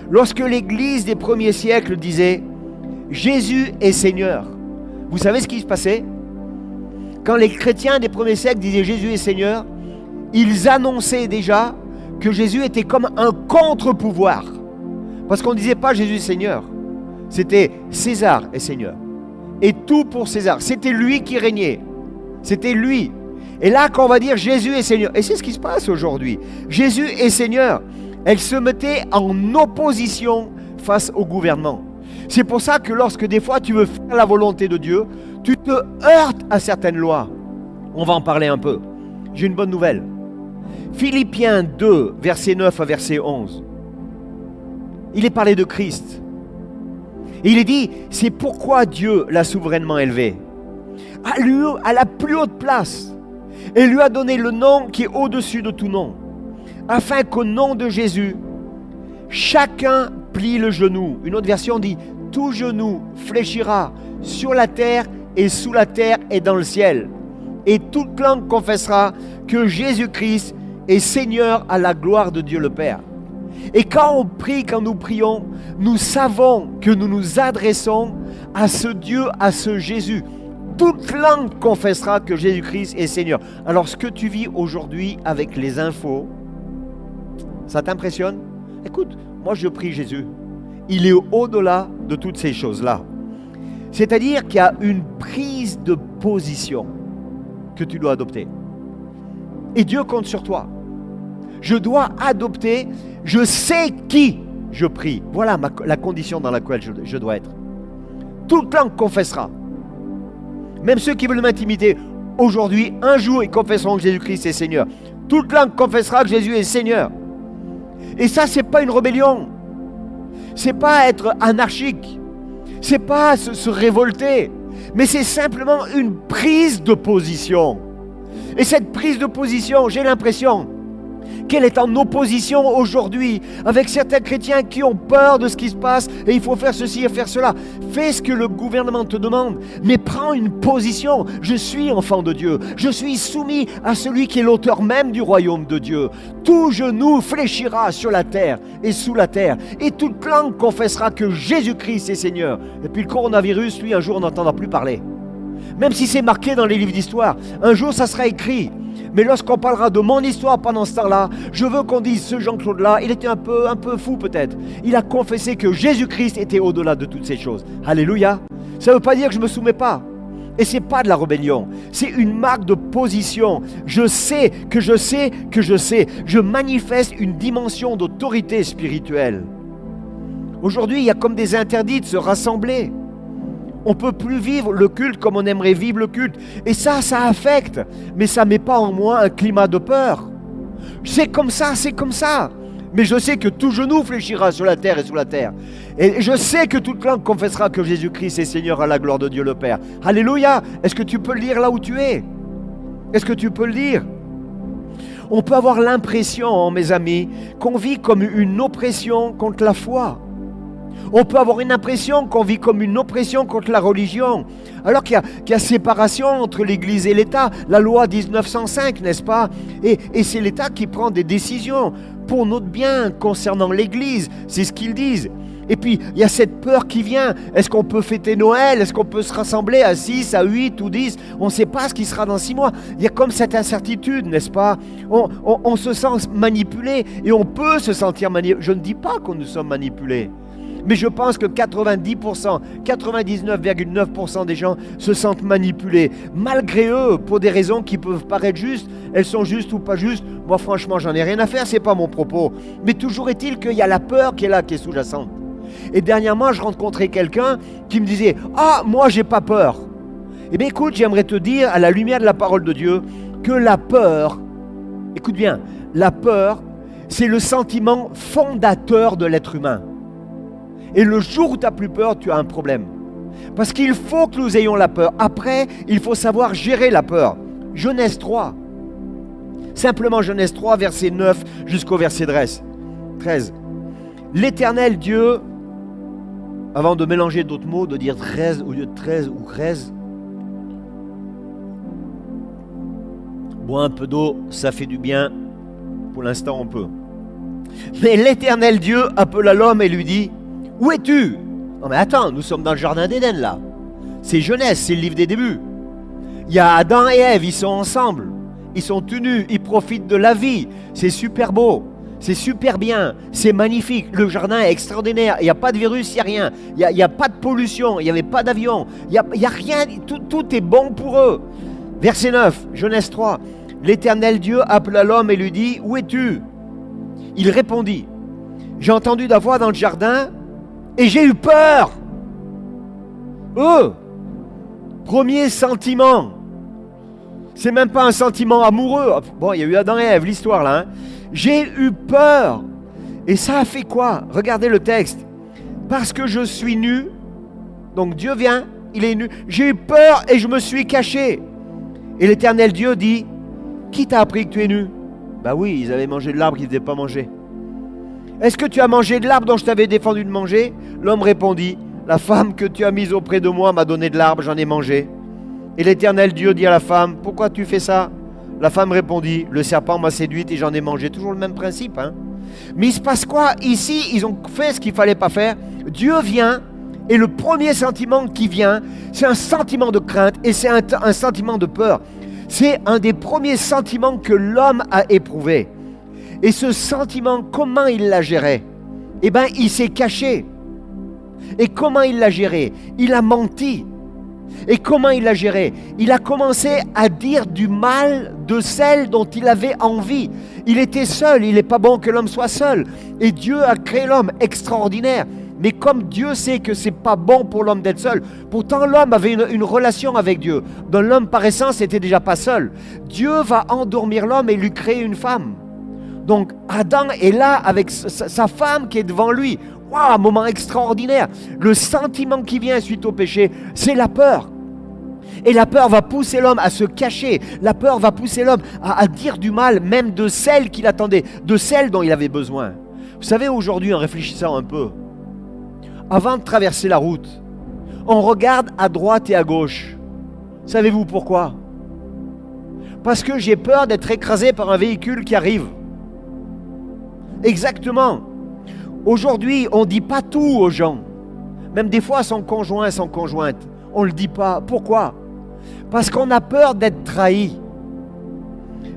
Lorsque l'Église des premiers siècles disait « Jésus est Seigneur », vous savez ce qui se passait? Quand les chrétiens des premiers siècles disaient « Jésus est Seigneur », ils annonçaient déjà que Jésus était comme un contre-pouvoir. Parce qu'on ne disait pas Jésus est Seigneur. C'était César est Seigneur. Et tout pour César. C'était lui qui régnait. C'était lui. Et là, quand on va dire Jésus est Seigneur, et c'est ce qui se passe aujourd'hui. Jésus est Seigneur. Elle se mettait en opposition face au gouvernement. C'est pour ça que lorsque des fois tu veux faire la volonté de Dieu, tu te heurtes à certaines lois. On va en parler un peu. J'ai une bonne nouvelle. Philippiens 2, verset 9 à verset 11. Il est parlé de Christ. Et il est dit, c'est pourquoi Dieu l'a souverainement élevé à la plus haute place et lui a donné le nom qui est au-dessus de tout nom, afin qu'au nom de Jésus, chacun plie le genou. Une autre version dit, tout genou fléchira sur la terre et sous la terre et dans le ciel. Et toute langue confessera que Jésus-Christ est Seigneur à la gloire de Dieu le Père. Et quand on prie, quand nous prions, nous savons que nous nous adressons à ce Dieu, à ce Jésus. Toute langue confessera que Jésus-Christ est Seigneur. Alors ce que tu vis aujourd'hui avec les infos, ça t'impressionne? Écoute, moi je prie Jésus. Il est au-delà de toutes ces choses-là. C'est-à-dire qu'il y a une prise de position que tu dois adopter. Et Dieu compte sur toi. Je dois adopter, je sais qui je prie. Voilà la condition dans laquelle je dois être. Toute langue confessera. Même ceux qui veulent m'intimider, aujourd'hui, un jour, ils confesseront que Jésus-Christ est Seigneur. Toute langue confessera que Jésus est Seigneur. Et ça, c'est pas une rébellion. C'est pas être anarchique. C'est pas se révolter. Mais c'est simplement une prise de position. Et cette prise de position, j'ai l'impression qu'elle est en opposition aujourd'hui avec certains chrétiens qui ont peur de ce qui se passe et il faut faire ceci et faire cela. Fais ce que le gouvernement te demande, mais prends une position. Je suis enfant de Dieu. Je suis soumis à celui qui est l'auteur même du royaume de Dieu. Tout genou fléchira sur la terre et sous la terre et toute langue confessera que Jésus-Christ est Seigneur. Et puis le coronavirus, lui, un jour, on n'entendra plus parler. Même si c'est marqué dans les livres d'histoire, un jour, ça sera écrit. Mais lorsqu'on parlera de mon histoire pendant ce temps-là, je veux qu'on dise ce Jean-Claude-là, il était un peu fou peut-être. Il a confessé que Jésus-Christ était au-delà de toutes ces choses. Alléluia. Ça ne veut pas dire que je ne me soumets pas. Et ce n'est pas de la rébellion, c'est une marque de position. Je sais que je sais que je sais. Je manifeste une dimension d'autorité spirituelle. Aujourd'hui, il y a comme des interdits de se rassembler. On ne peut plus vivre le culte comme on aimerait vivre le culte. Et ça affecte. Mais ça ne met pas en moi un climat de peur. C'est comme ça, c'est comme ça. Mais je sais que tout genou fléchira sur la terre et sous la terre. Et je sais que toute langue confessera que Jésus-Christ est Seigneur à la gloire de Dieu le Père. Alléluia! Est-ce que tu peux le dire là où tu es? Est-ce que tu peux le dire? On peut avoir l'impression, mes amis, qu'on vit comme une oppression contre la foi. On peut avoir une impression qu'on vit comme une oppression contre la religion. Alors qu'il y a séparation entre l'Église et l'État. La loi 1905, n'est-ce pas? Et c'est l'État qui prend des décisions pour notre bien concernant l'Église. C'est ce qu'ils disent. Et puis, il y a cette peur qui vient. Est-ce qu'on peut fêter Noël? Est-ce qu'on peut se rassembler à 6, à 8 ou 10? On ne sait pas ce qui sera dans 6 mois. Il y a comme cette incertitude, n'est-ce pas? On se sent manipulé et on peut se sentir manipulé. Je ne dis pas qu'on nous sommes manipulés. Mais je pense que 90%, 99,9% des gens se sentent manipulés. Malgré eux, pour des raisons qui peuvent paraître justes, elles sont justes ou pas justes. Moi, franchement, j'en ai rien à faire, c'est pas mon propos. Mais toujours est-il qu'il y a la peur qui est là, qui est sous-jacente. Et dernièrement, je rencontrais quelqu'un qui me disait « Ah, moi, j'ai pas peur ». Eh bien, écoute, j'aimerais te dire, à la lumière de la parole de Dieu, que la peur, écoute bien, la peur, c'est le sentiment fondateur de l'être humain. Et le jour où tu n'as plus peur, tu as un problème. Parce qu'il faut que nous ayons la peur. Après, il faut savoir gérer la peur. Genèse 3. Simplement Genèse 3, verset 9 jusqu'au verset 13. L'Éternel Dieu, avant de mélanger d'autres mots, de dire 13 au lieu de 13 ou 13, bois un peu d'eau, ça fait du bien. Pour l'instant, on peut. Mais l'Éternel Dieu appela l'homme et lui dit: où es-tu? Non mais attends, nous sommes dans le jardin d'Éden là. C'est Genèse, c'est le livre des débuts. Il y a Adam et Ève, ils sont ensemble. Ils sont tout nus, ils profitent de la vie. C'est super beau, c'est super bien, c'est magnifique. Le jardin est extraordinaire. Il n'y a pas de virus, il n'y a rien. Il n'y a pas de pollution, il n'y avait pas d'avion. Il n'y a rien, tout est bon pour eux. Verset 9, Genèse 3. L'Éternel Dieu appela l'homme et lui dit: où es-tu? Il répondit: j'ai entendu ta voix dans le jardin et j'ai eu peur. Premier sentiment. C'est même pas un sentiment amoureux. Bon, il y a eu Adam et Ève, l'histoire là. J'ai eu peur. Et ça a fait quoi? Regardez le texte. Parce que je suis nu. Donc Dieu vient, il est nu. J'ai eu peur et je me suis caché. Et l'Éternel Dieu dit: qui t'a appris que tu es nu? Bah oui, ils avaient mangé de l'arbre qu'ils ne devaient pas manger. Est-ce que tu as mangé de l'arbre dont je t'avais défendu de manger? L'homme répondit: la femme que tu as mise auprès de moi m'a donné de l'arbre, j'en ai mangé. Et l'Éternel Dieu dit à la femme: pourquoi tu fais ça? La femme répondit: le serpent m'a séduite et j'en ai mangé. Toujours le même principe, hein? Mais il se passe quoi? Ici, ils ont fait ce qu'il ne fallait pas faire. Dieu vient et le premier sentiment qui vient, c'est un sentiment de crainte et c'est un sentiment de peur. C'est un des premiers sentiments que l'homme a éprouvé. Et ce sentiment, comment il l'a géré? Eh bien, il s'est caché. Et comment il l'a géré? Il a menti. Et comment il l'a géré? Il a commencé à dire du mal de celle dont il avait envie. Il était seul, il n'est pas bon que l'homme soit seul. Et Dieu a créé l'homme extraordinaire. Mais comme Dieu sait que ce n'est pas bon pour l'homme d'être seul, pourtant l'homme avait une relation avec Dieu. Donc l'homme par essence n'était déjà pas seul. Dieu va endormir l'homme et lui créer une femme. Donc Adam est là avec sa femme qui est devant lui. Waouh, un moment extraordinaire. Le sentiment qui vient suite au péché, c'est la peur. Et la peur va pousser l'homme à se cacher. La peur va pousser l'homme à dire du mal, même de celle qu'il attendait, de celle dont il avait besoin. Vous savez, aujourd'hui, en réfléchissant un peu, avant de traverser la route, on regarde à droite et à gauche. Savez-vous pourquoi? Parce que j'ai peur d'être écrasé par un véhicule qui arrive. Exactement. Aujourd'hui, on ne dit pas tout aux gens. Même des fois à son conjoint, son conjointe. On ne le dit pas. Pourquoi? Parce qu'on a peur d'être trahi.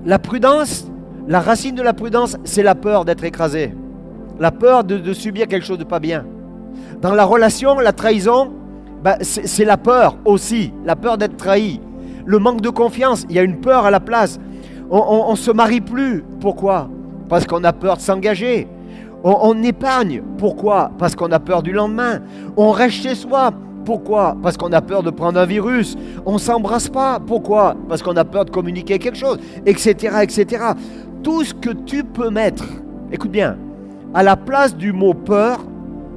La prudence, la racine de la prudence, c'est la peur d'être écrasé. La peur de subir quelque chose de pas bien. Dans la relation, la trahison, C'est la peur aussi, la peur d'être trahi. Le manque de confiance, il y a une peur à la place. On ne se marie plus. Pourquoi? Parce qu'on a peur de s'engager. On épargne. Pourquoi? Parce qu'on a peur du lendemain. On reste chez soi. Pourquoi? Parce qu'on a peur de prendre un virus. On ne s'embrasse pas. Pourquoi? Parce qu'on a peur de communiquer quelque chose, etc., etc. Tout ce que tu peux mettre, écoute bien, à la place du mot peur,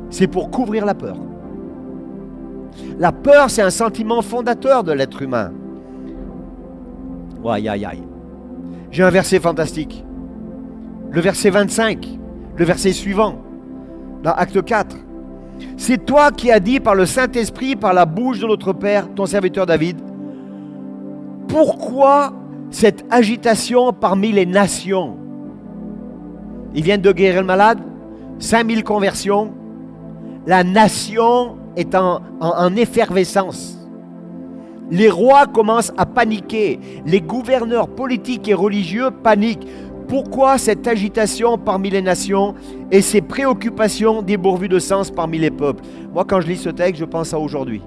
c'est pour couvrir la peur. La peur, c'est un sentiment fondateur de l'être humain. Aïe, aïe, aïe. J'ai un verset fantastique. Le verset 25, le verset suivant, dans Acte 4. C'est toi qui as dit par le Saint-Esprit, par la bouche de notre Père, ton serviteur David, pourquoi cette agitation parmi les nations? Ils viennent de guérir le malade, 5000 conversions, la nation est en effervescence. Les rois commencent à paniquer, les gouverneurs politiques et religieux paniquent. Pourquoi cette agitation parmi les nations et ces préoccupations dépourvues de sens parmi les peuples? Moi, quand je lis ce texte, je pense à aujourd'hui.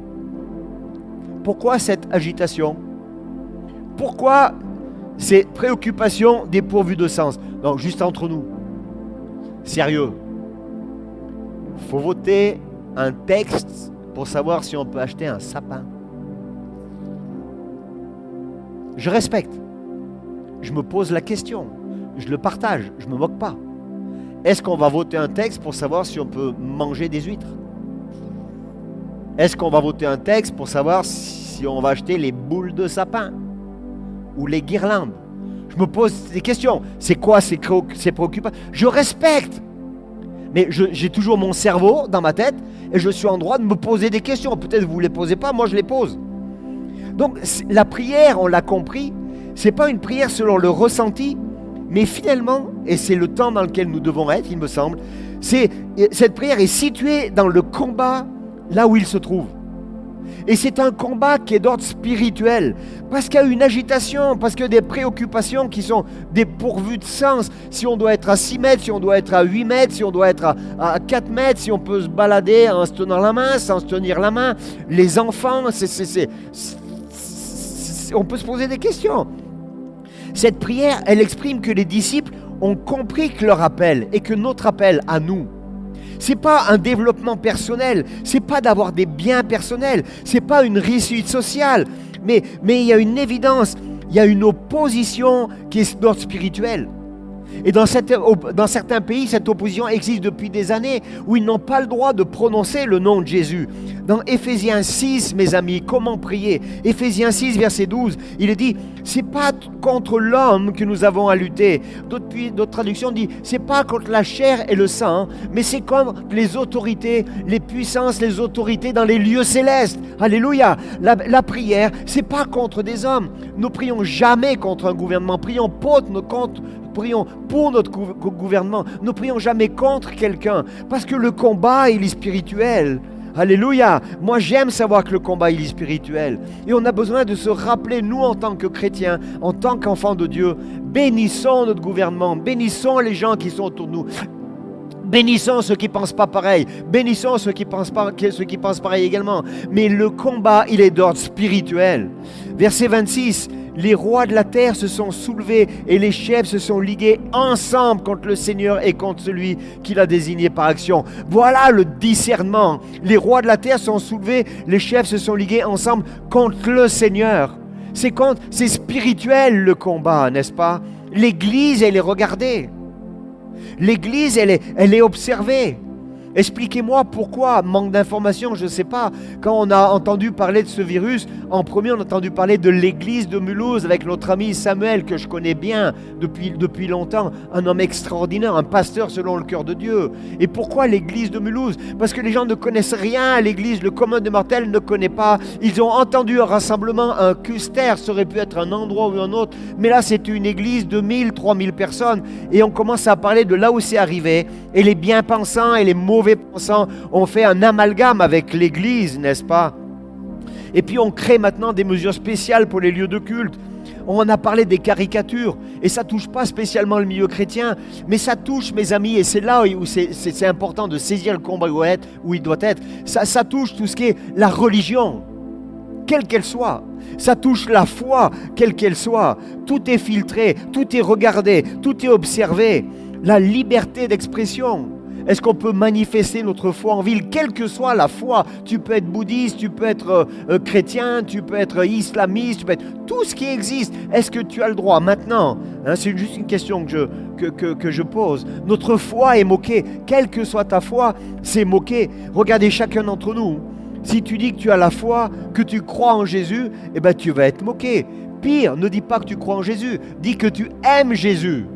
Pourquoi cette agitation? Pourquoi ces préoccupations dépourvues de sens? Donc, juste entre nous, sérieux, il faut voter un texte pour savoir si on peut acheter un sapin. Je respecte. Je me pose la question. Je le partage. Je ne me moque pas. Est-ce qu'on va voter un texte pour savoir si on peut manger des huîtres? Est-ce qu'on va voter un texte pour savoir si on va acheter les boules de sapin ou les guirlandes? Je me pose des questions. C'est quoi ces préoccupations? Je respecte. Mais j'ai toujours mon cerveau dans ma tête et je suis en droit de me poser des questions. Peut-être vous ne les posez pas, moi je les pose. Donc la prière, on l'a compris, ce n'est pas une prière selon le ressenti, mais finalement, et c'est le temps dans lequel nous devons être, il me semble, cette prière est située dans le combat là où il se trouve. Et c'est un combat qui est d'ordre spirituel, parce qu'il y a une agitation, parce qu'il y a des préoccupations qui sont dépourvues de sens. Si on doit être à 6 mètres, si on doit être à 8 mètres, si on doit être à 4 mètres, si on peut se balader en se tenant la main, sans se tenir la main. Les enfants, on peut se poser des questions. Cette prière, elle exprime que les disciples ont compris que leur appel et que notre appel à nous, c'est pas un développement personnel, c'est pas d'avoir des biens personnels, c'est pas une réussite sociale, mais il y a une évidence, il y a une opposition qui est d'ordre spirituel. Et dans certains pays, cette opposition existe depuis des années, où ils n'ont pas le droit de prononcer le nom de Jésus. Dans Éphésiens 6, mes amis, comment prier? Éphésiens 6, verset 12, il est dit, c'est pas contre l'homme que nous avons à lutter. D'autres traductions disent, c'est pas contre la chair et le sang, mais c'est contre les autorités, les puissances, les autorités dans les lieux célestes. Alléluia! La prière, c'est pas contre des hommes. Nous prions jamais contre un gouvernement, prions pour notre gouvernement. Ne prions jamais contre quelqu'un, parce que le combat, il est spirituel. Alléluia! Moi, j'aime savoir que le combat, il est spirituel. Et on a besoin de se rappeler, nous, en tant que chrétiens, en tant qu'enfants de Dieu, bénissons notre gouvernement, bénissons les gens qui sont autour de nous. Bénissons ceux qui ne pensent pas pareil. Bénissons ceux qui pensent pareil également. Mais le combat, il est d'ordre spirituel. Verset 26. Les rois de la terre se sont soulevés et les chefs se sont ligués ensemble contre le Seigneur et contre celui qu'il a désigné par action. Voilà le discernement. Les rois de la terre se sont soulevés, les chefs se sont ligués ensemble contre le Seigneur. C'est spirituel le combat, n'est-ce pas? L'Église, elle est regardée. L'Église, elle est observée. Expliquez-moi pourquoi, manque d'informations, je ne sais pas. Quand on a entendu parler de ce virus, en premier on a entendu parler de l'église de Mulhouse avec notre ami Samuel, que je connais bien depuis longtemps, un homme extraordinaire, un pasteur selon le cœur de Dieu. Et pourquoi l'église de Mulhouse? Parce que les gens ne connaissent rien à l'église, le commun des mortels ne connaît pas. Ils ont entendu un rassemblement, un Custer, ça aurait pu être un endroit ou un autre, mais là c'est une église de 1000, 3000 personnes, et on commence à parler de là où c'est arrivé, et les bien-pensants et les mauvais pensants ont fait un amalgame avec l'Église, n'est-ce pas? Et puis on crée maintenant des mesures spéciales pour les lieux de culte. On a parlé des caricatures, et ça ne touche pas spécialement le milieu chrétien, mais ça touche, mes amis, et c'est là où c'est important de saisir le combat où il doit être. Ça touche tout ce qui est la religion, quelle qu'elle soit. Ça touche la foi, quelle qu'elle soit. Tout est filtré, tout est regardé, tout est observé. La liberté d'expression. Est-ce qu'on peut manifester notre foi en ville, quelle que soit la foi? Tu peux être bouddhiste, tu peux être chrétien, tu peux être islamiste, tu peux être tout ce qui existe. Est-ce que tu as le droit maintenant, c'est juste une question que je pose. Notre foi est moquée. Quelle que soit ta foi, c'est moqué. Regardez chacun d'entre nous. Si tu dis que tu as la foi, que tu crois en Jésus, eh ben tu vas être moqué. Pire, ne dis pas que tu crois en Jésus. Dis que tu aimes Jésus.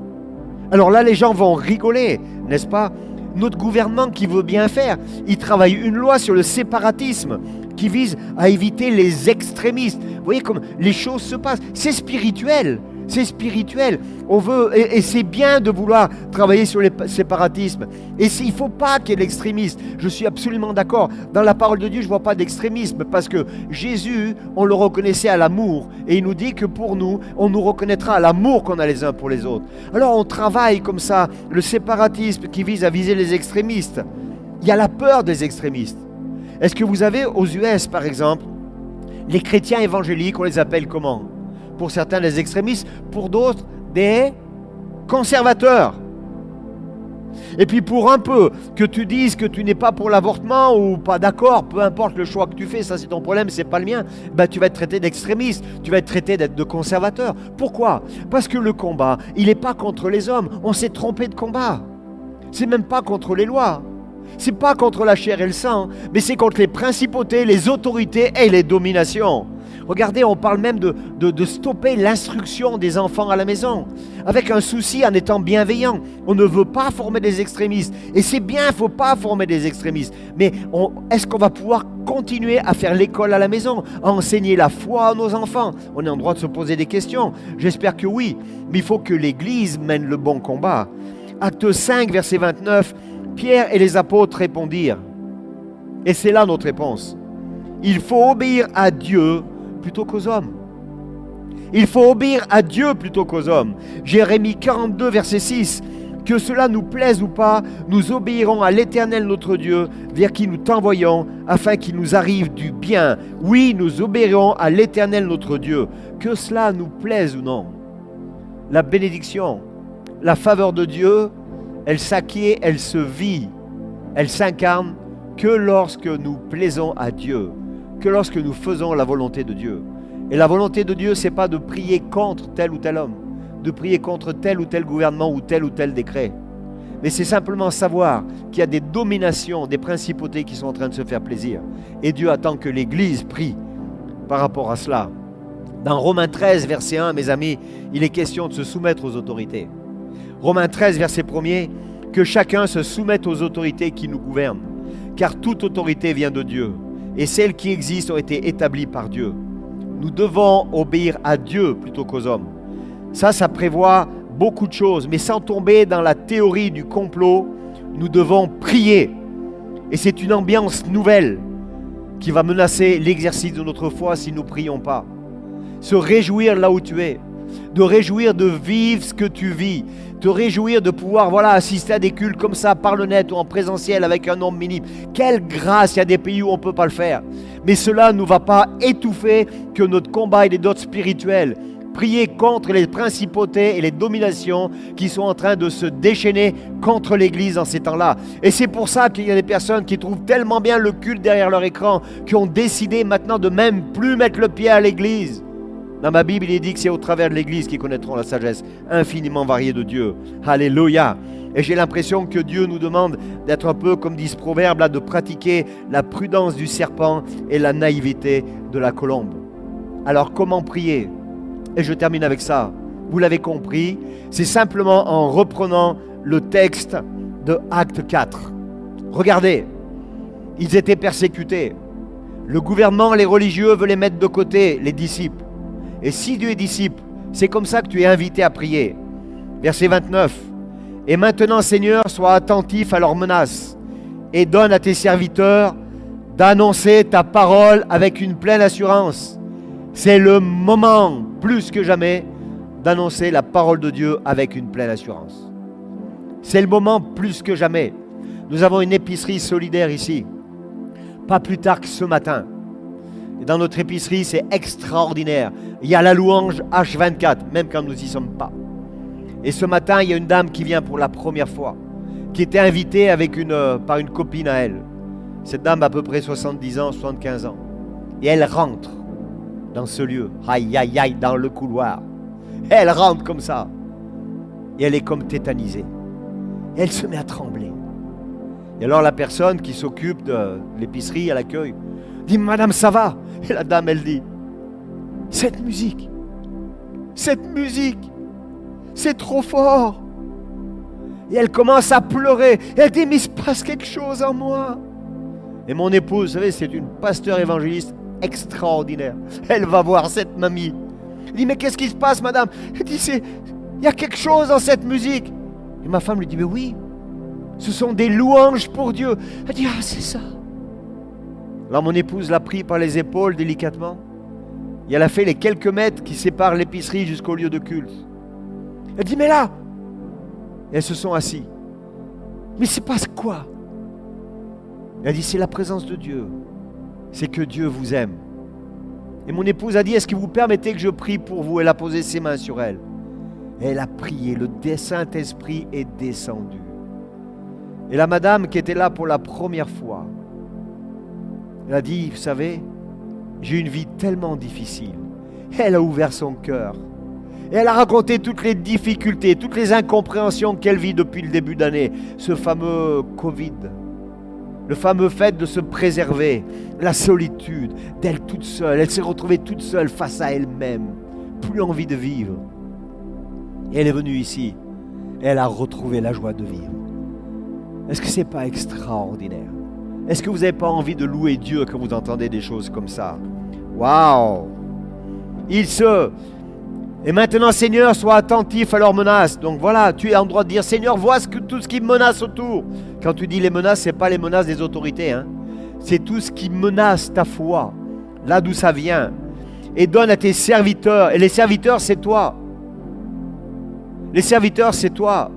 Alors là, les gens vont rigoler, n'est-ce pas? Notre gouvernement qui veut bien faire, il travaille une loi sur le séparatisme qui vise à éviter les extrémistes. Vous voyez comme les choses se passent. C'est spirituel. C'est spirituel. On veut, et c'est bien de vouloir travailler sur le séparatisme. Et il ne faut pas qu'il y ait l'extrémisme. Je suis absolument d'accord. Dans la parole de Dieu, je ne vois pas d'extrémisme parce que Jésus, on le reconnaissait à l'amour. Et il nous dit que pour nous, on nous reconnaîtra à l'amour qu'on a les uns pour les autres. Alors on travaille comme ça, le séparatisme qui vise à viser les extrémistes. Il y a la peur des extrémistes. Est-ce que vous avez aux US, par exemple, les chrétiens évangéliques, on les appelle comment? Pour certains, des extrémistes, pour d'autres, des conservateurs. Et puis pour un peu que tu dises que tu n'es pas pour l'avortement ou pas d'accord, peu importe le choix que tu fais, ça c'est ton problème, c'est pas le mien, ben tu vas être traité d'extrémiste, tu vas être traité d'être de conservateur. Pourquoi? Parce que le combat, il n'est pas contre les hommes, on s'est trompé de combat. C'est même pas contre les lois. C'est pas contre la chair et le sang, mais c'est contre les principautés, les autorités et les dominations. Regardez, on parle même de stopper l'instruction des enfants à la maison, avec un souci en étant bienveillant. On ne veut pas former des extrémistes. Et c'est bien, il ne faut pas former des extrémistes. Mais est-ce qu'on va pouvoir continuer à faire l'école à la maison, à enseigner la foi à nos enfants? On est en droit de se poser des questions. J'espère que oui. Mais il faut que l'Église mène le bon combat. Acte 5, verset 29, Pierre et les apôtres répondirent. Et c'est là notre réponse. Il faut obéir à Dieu plutôt qu'aux hommes. Il faut obéir à Dieu plutôt qu'aux hommes. Jérémie 42, verset 6. Que cela nous plaise ou pas, nous obéirons à l'Éternel notre Dieu, vers qui nous t'envoyons, afin qu'il nous arrive du bien. Oui, nous obéirons à l'Éternel notre Dieu, que cela nous plaise ou non. La bénédiction, la faveur de Dieu, elle s'acquiert, elle se vit, elle s'incarne que lorsque nous plaisons à Dieu, que lorsque nous faisons la volonté de Dieu. Et la volonté de Dieu, ce n'est pas de prier contre tel ou tel homme, de prier contre tel ou tel gouvernement ou tel décret. Mais c'est simplement savoir qu'il y a des dominations, des principautés qui sont en train de se faire plaisir. Et Dieu attend que l'Église prie par rapport à cela. Dans Romains 13, verset 1, mes amis, il est question de se soumettre aux autorités. Romains 13, verset 1er, que chacun se soumette aux autorités qui nous gouvernent, car toute autorité vient de Dieu, et celles qui existent ont été établies par Dieu. Nous devons obéir à Dieu plutôt qu'aux hommes. Ça prévoit beaucoup de choses, mais sans tomber dans la théorie du complot, nous devons prier. Et c'est une ambiance nouvelle qui va menacer l'exercice de notre foi si nous ne prions pas. Se réjouir là où tu es, de réjouir de vivre ce que tu vis, te réjouir de pouvoir assister à des cultes comme ça par le net ou en présentiel avec un nombre minime. Quelle grâce, il y a des pays où on ne peut pas le faire. Mais cela ne va pas étouffer que notre combat et les dotes spirituelles. Prier contre les principautés et les dominations qui sont en train de se déchaîner contre l'Église en ces temps-là. Et c'est pour ça qu'il y a des personnes qui trouvent tellement bien le culte derrière leur écran, qui ont décidé maintenant de même plus mettre le pied à l'Église. Dans ma Bible, il est dit que c'est au travers de l'Église qu'ils connaîtront la sagesse infiniment variée de Dieu. Alléluia. Et j'ai l'impression que Dieu nous demande d'être un peu, comme dit ce proverbe là, de pratiquer la prudence du serpent et la naïveté de la colombe. Alors comment prier? Et je termine avec ça. Vous l'avez compris, c'est simplement en reprenant le texte de Acte 4. Regardez, ils étaient persécutés. Le gouvernement, les religieux veulent les mettre de côté, les disciples. Et si Dieu est disciple, c'est comme ça que tu es invité à prier. Verset 29. Et maintenant, Seigneur, sois attentif à leurs menaces et donne à tes serviteurs d'annoncer ta parole avec une pleine assurance. C'est le moment, plus que jamais, d'annoncer la parole de Dieu avec une pleine assurance. C'est le moment plus que jamais. Nous avons une épicerie solidaire ici, pas plus tard que ce matin. Et dans notre épicerie, c'est extraordinaire. Il y a la louange H24, même quand nous n'y sommes pas. Et ce matin, il y a une dame qui vient pour la première fois, qui était invitée par une copine à elle. Cette dame a à peu près 70 ans, 75 ans. Et elle rentre dans ce lieu, aïe, aïe, aïe, dans le couloir. Elle rentre comme ça. Et elle est comme tétanisée. Et elle se met à trembler. Et alors la personne qui s'occupe de l'épicerie à l'accueil dit « Madame, ça va ?» Et la dame, elle dit « Cette musique, c'est trop fort !» Et elle commence à pleurer. Et elle dit « Mais il se passe quelque chose en moi !» Et mon épouse, vous savez, c'est une pasteur évangéliste extraordinaire. Elle va voir cette mamie. Elle dit « Mais qu'est-ce qui se passe, madame ?» Elle dit « Il y a quelque chose dans cette musique. » Et ma femme lui dit « Mais oui, ce sont des louanges pour Dieu. » Elle dit « Ah, c'est ça. » Alors mon épouse l'a pris par les épaules délicatement. Et elle a fait les quelques mètres qui séparent l'épicerie jusqu'au lieu de culte. Elle dit « Mais là !» Et elles se sont assis. « Mais c'est passe quoi ?» Elle dit « C'est la présence de Dieu. C'est que Dieu vous aime. » Et mon épouse a dit « Est-ce que vous permettez que je prie pour vous ?» Elle a posé ses mains sur elle. Et elle a prié. Le Saint-Esprit est descendu. Et la madame qui était là pour la première fois, elle a dit « Vous savez, j'ai une vie tellement difficile. » Elle a ouvert son cœur. Et elle a raconté toutes les difficultés, toutes les incompréhensions qu'elle vit depuis le début d'année. Ce fameux Covid, le fameux fait de se préserver, la solitude, d'elle toute seule. Elle s'est retrouvée toute seule face à elle-même, plus envie de vivre. Et elle est venue ici, et elle a retrouvé la joie de vivre. Est-ce que ce n'est pas extraordinaire? Est-ce que vous n'avez pas envie de louer Dieu quand vous entendez des choses comme ça? Waouh! Et maintenant, Seigneur, sois attentif à leurs menaces. Donc voilà, tu es en droit de dire, Seigneur, vois tout ce qui me menace autour. Quand tu dis les menaces, ce n'est pas les menaces des autorités. Hein. C'est tout ce qui menace ta foi, là d'où ça vient. Et donne à tes serviteurs. Et les serviteurs, c'est toi. Les serviteurs, c'est toi.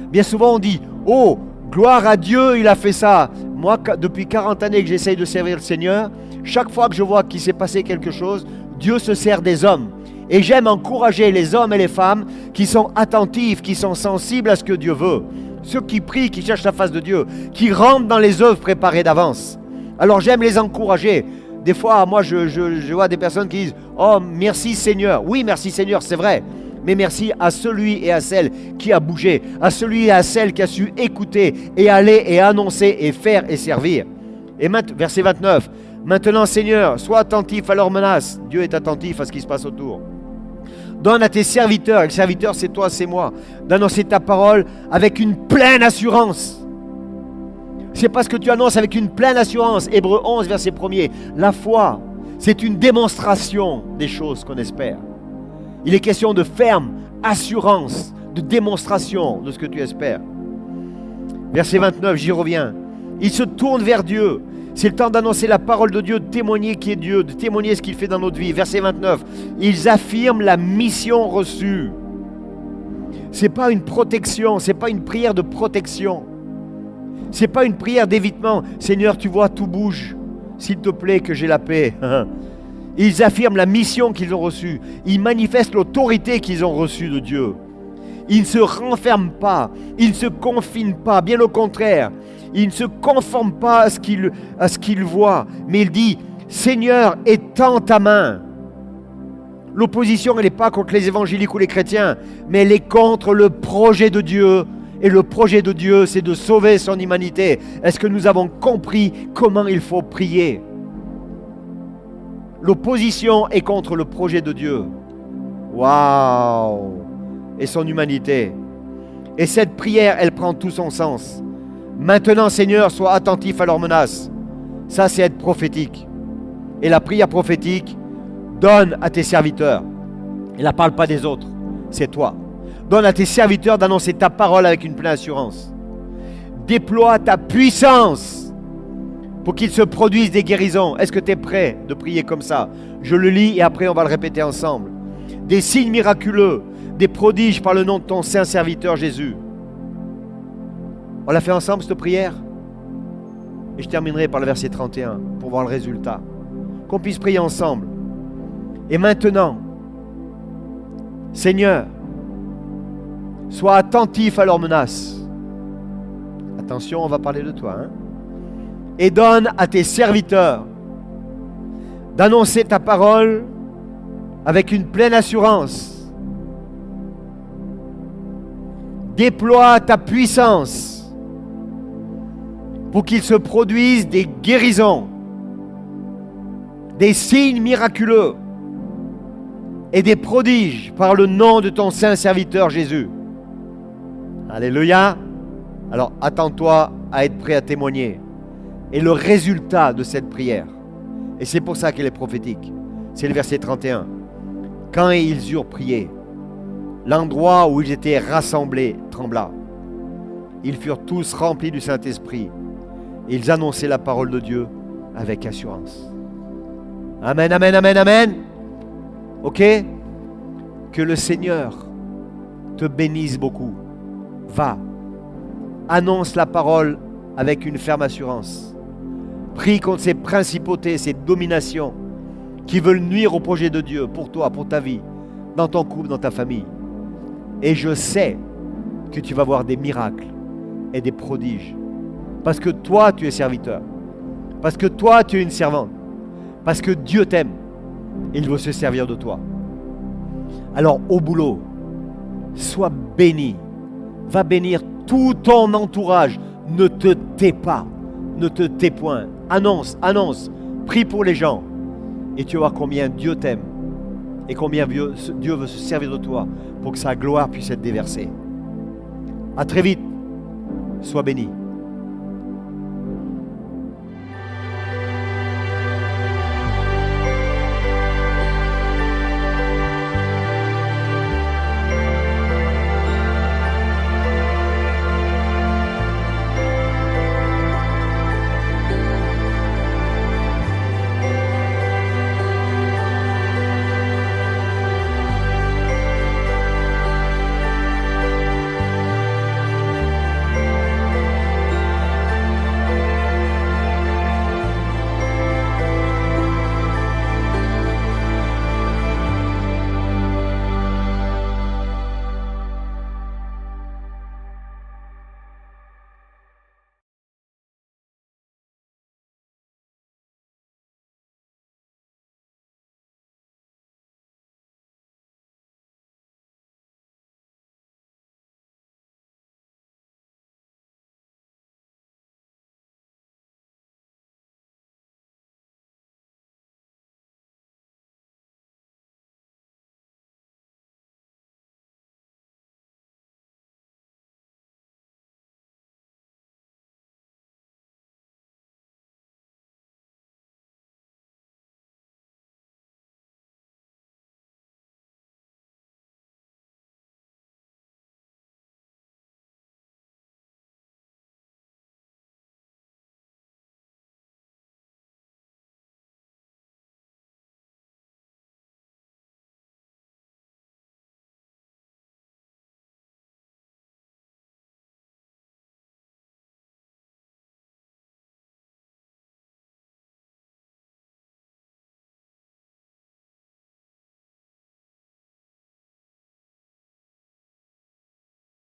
Bien souvent, on dit, oh, gloire à Dieu, il a fait ça. Moi, depuis 40 années que j'essaye de servir le Seigneur, chaque fois que je vois qu'il s'est passé quelque chose, Dieu se sert des hommes. Et j'aime encourager les hommes et les femmes qui sont attentifs, qui sont sensibles à ce que Dieu veut. Ceux qui prient, qui cherchent la face de Dieu, qui rentrent dans les œuvres préparées d'avance. Alors j'aime les encourager. Des fois, moi, je vois des personnes qui disent « Oh, merci Seigneur ». Oui, merci Seigneur, c'est vrai. Mais merci à celui et à celle qui a bougé, à celui et à celle qui a su écouter et aller et annoncer et faire et servir. Et verset 29. Maintenant, Seigneur, sois attentif à leurs menaces. Dieu est attentif à ce qui se passe autour. Donne à tes serviteurs, et le serviteur c'est toi, c'est moi, d'annoncer ta parole avec une pleine assurance. C'est parce que tu annonces avec une pleine assurance. Hébreux 11, verset 1er. La foi, c'est une démonstration des choses qu'on espère. Il est question de ferme assurance, de démonstration de ce que tu espères. Verset 29, j'y reviens. Il se tourne vers Dieu. C'est le temps d'annoncer la parole de Dieu, de témoigner qui est Dieu, de témoigner ce qu'il fait dans notre vie. Verset 29, ils affirment la mission reçue. Ce n'est pas une protection, ce n'est pas une prière de protection. Ce n'est pas une prière d'évitement. Seigneur, tu vois, tout bouge. S'il te plaît, que j'ai la paix. Ils affirment la mission qu'ils ont reçue. Ils manifestent l'autorité qu'ils ont reçue de Dieu. Ils ne se renferment pas. Ils ne se confinent pas. Bien au contraire. Ils ne se conforment pas à ce qu'ils voient. Mais il dit, Seigneur, étends ta main. L'opposition, elle n'est pas contre les évangéliques ou les chrétiens, mais elle est contre le projet de Dieu. Et le projet de Dieu, c'est de sauver son humanité. Est-ce que nous avons compris comment il faut prier? L'opposition est contre le projet de Dieu. Waouh! Et son humanité. Et cette prière, elle prend tout son sens. Maintenant, Seigneur, sois attentif à leurs menaces. Ça, c'est être prophétique. Et la prière prophétique, donne à tes serviteurs. Elle ne parle pas des autres, c'est toi. Donne à tes serviteurs d'annoncer ta parole avec une pleine assurance. Déploie ta puissance. pour qu'il se produise des guérisons. Est-ce que tu es prêt de prier comme ça? Je le lis et après on va le répéter ensemble. Des signes miraculeux, des prodiges par le nom de ton saint serviteur Jésus. On l'a fait ensemble cette prière? Et je terminerai par le verset 31 pour voir le résultat. Qu'on puisse prier ensemble. Et maintenant, Seigneur, sois attentif à leurs menaces. Attention, on va parler de toi. Et donne à tes serviteurs d'annoncer ta parole avec une pleine assurance. Déploie ta puissance pour qu'il se produise des guérisons, des signes miraculeux et des prodiges par le nom de ton saint serviteur Jésus. Alléluia. Alors attends-toi à être prêt à témoigner. Et le résultat de cette prière, et c'est pour ça qu'elle est prophétique, c'est le verset 31. Quand ils eurent prié, l'endroit où ils étaient rassemblés trembla. Ils furent tous remplis du Saint-Esprit. Et ils annonçaient la parole de Dieu avec assurance. Amen, amen, amen, amen. Ok? Que le Seigneur te bénisse beaucoup. Va, annonce la parole avec une ferme assurance. Prie contre ces principautés, ces dominations qui veulent nuire au projet de Dieu pour toi, pour ta vie, dans ton couple, dans ta famille. Et je sais que tu vas voir des miracles et des prodiges. Parce que toi, tu es serviteur. Parce que toi, tu es une servante. Parce que Dieu t'aime. Il veut se servir de toi. Alors, au boulot, sois béni. Va bénir tout ton entourage. Ne te tais pas. Ne te tais point. Annonce, annonce. Prie pour les gens. Et tu vas voir combien Dieu t'aime. Et combien Dieu veut se servir de toi pour que sa gloire puisse être déversée. À très vite. Sois béni.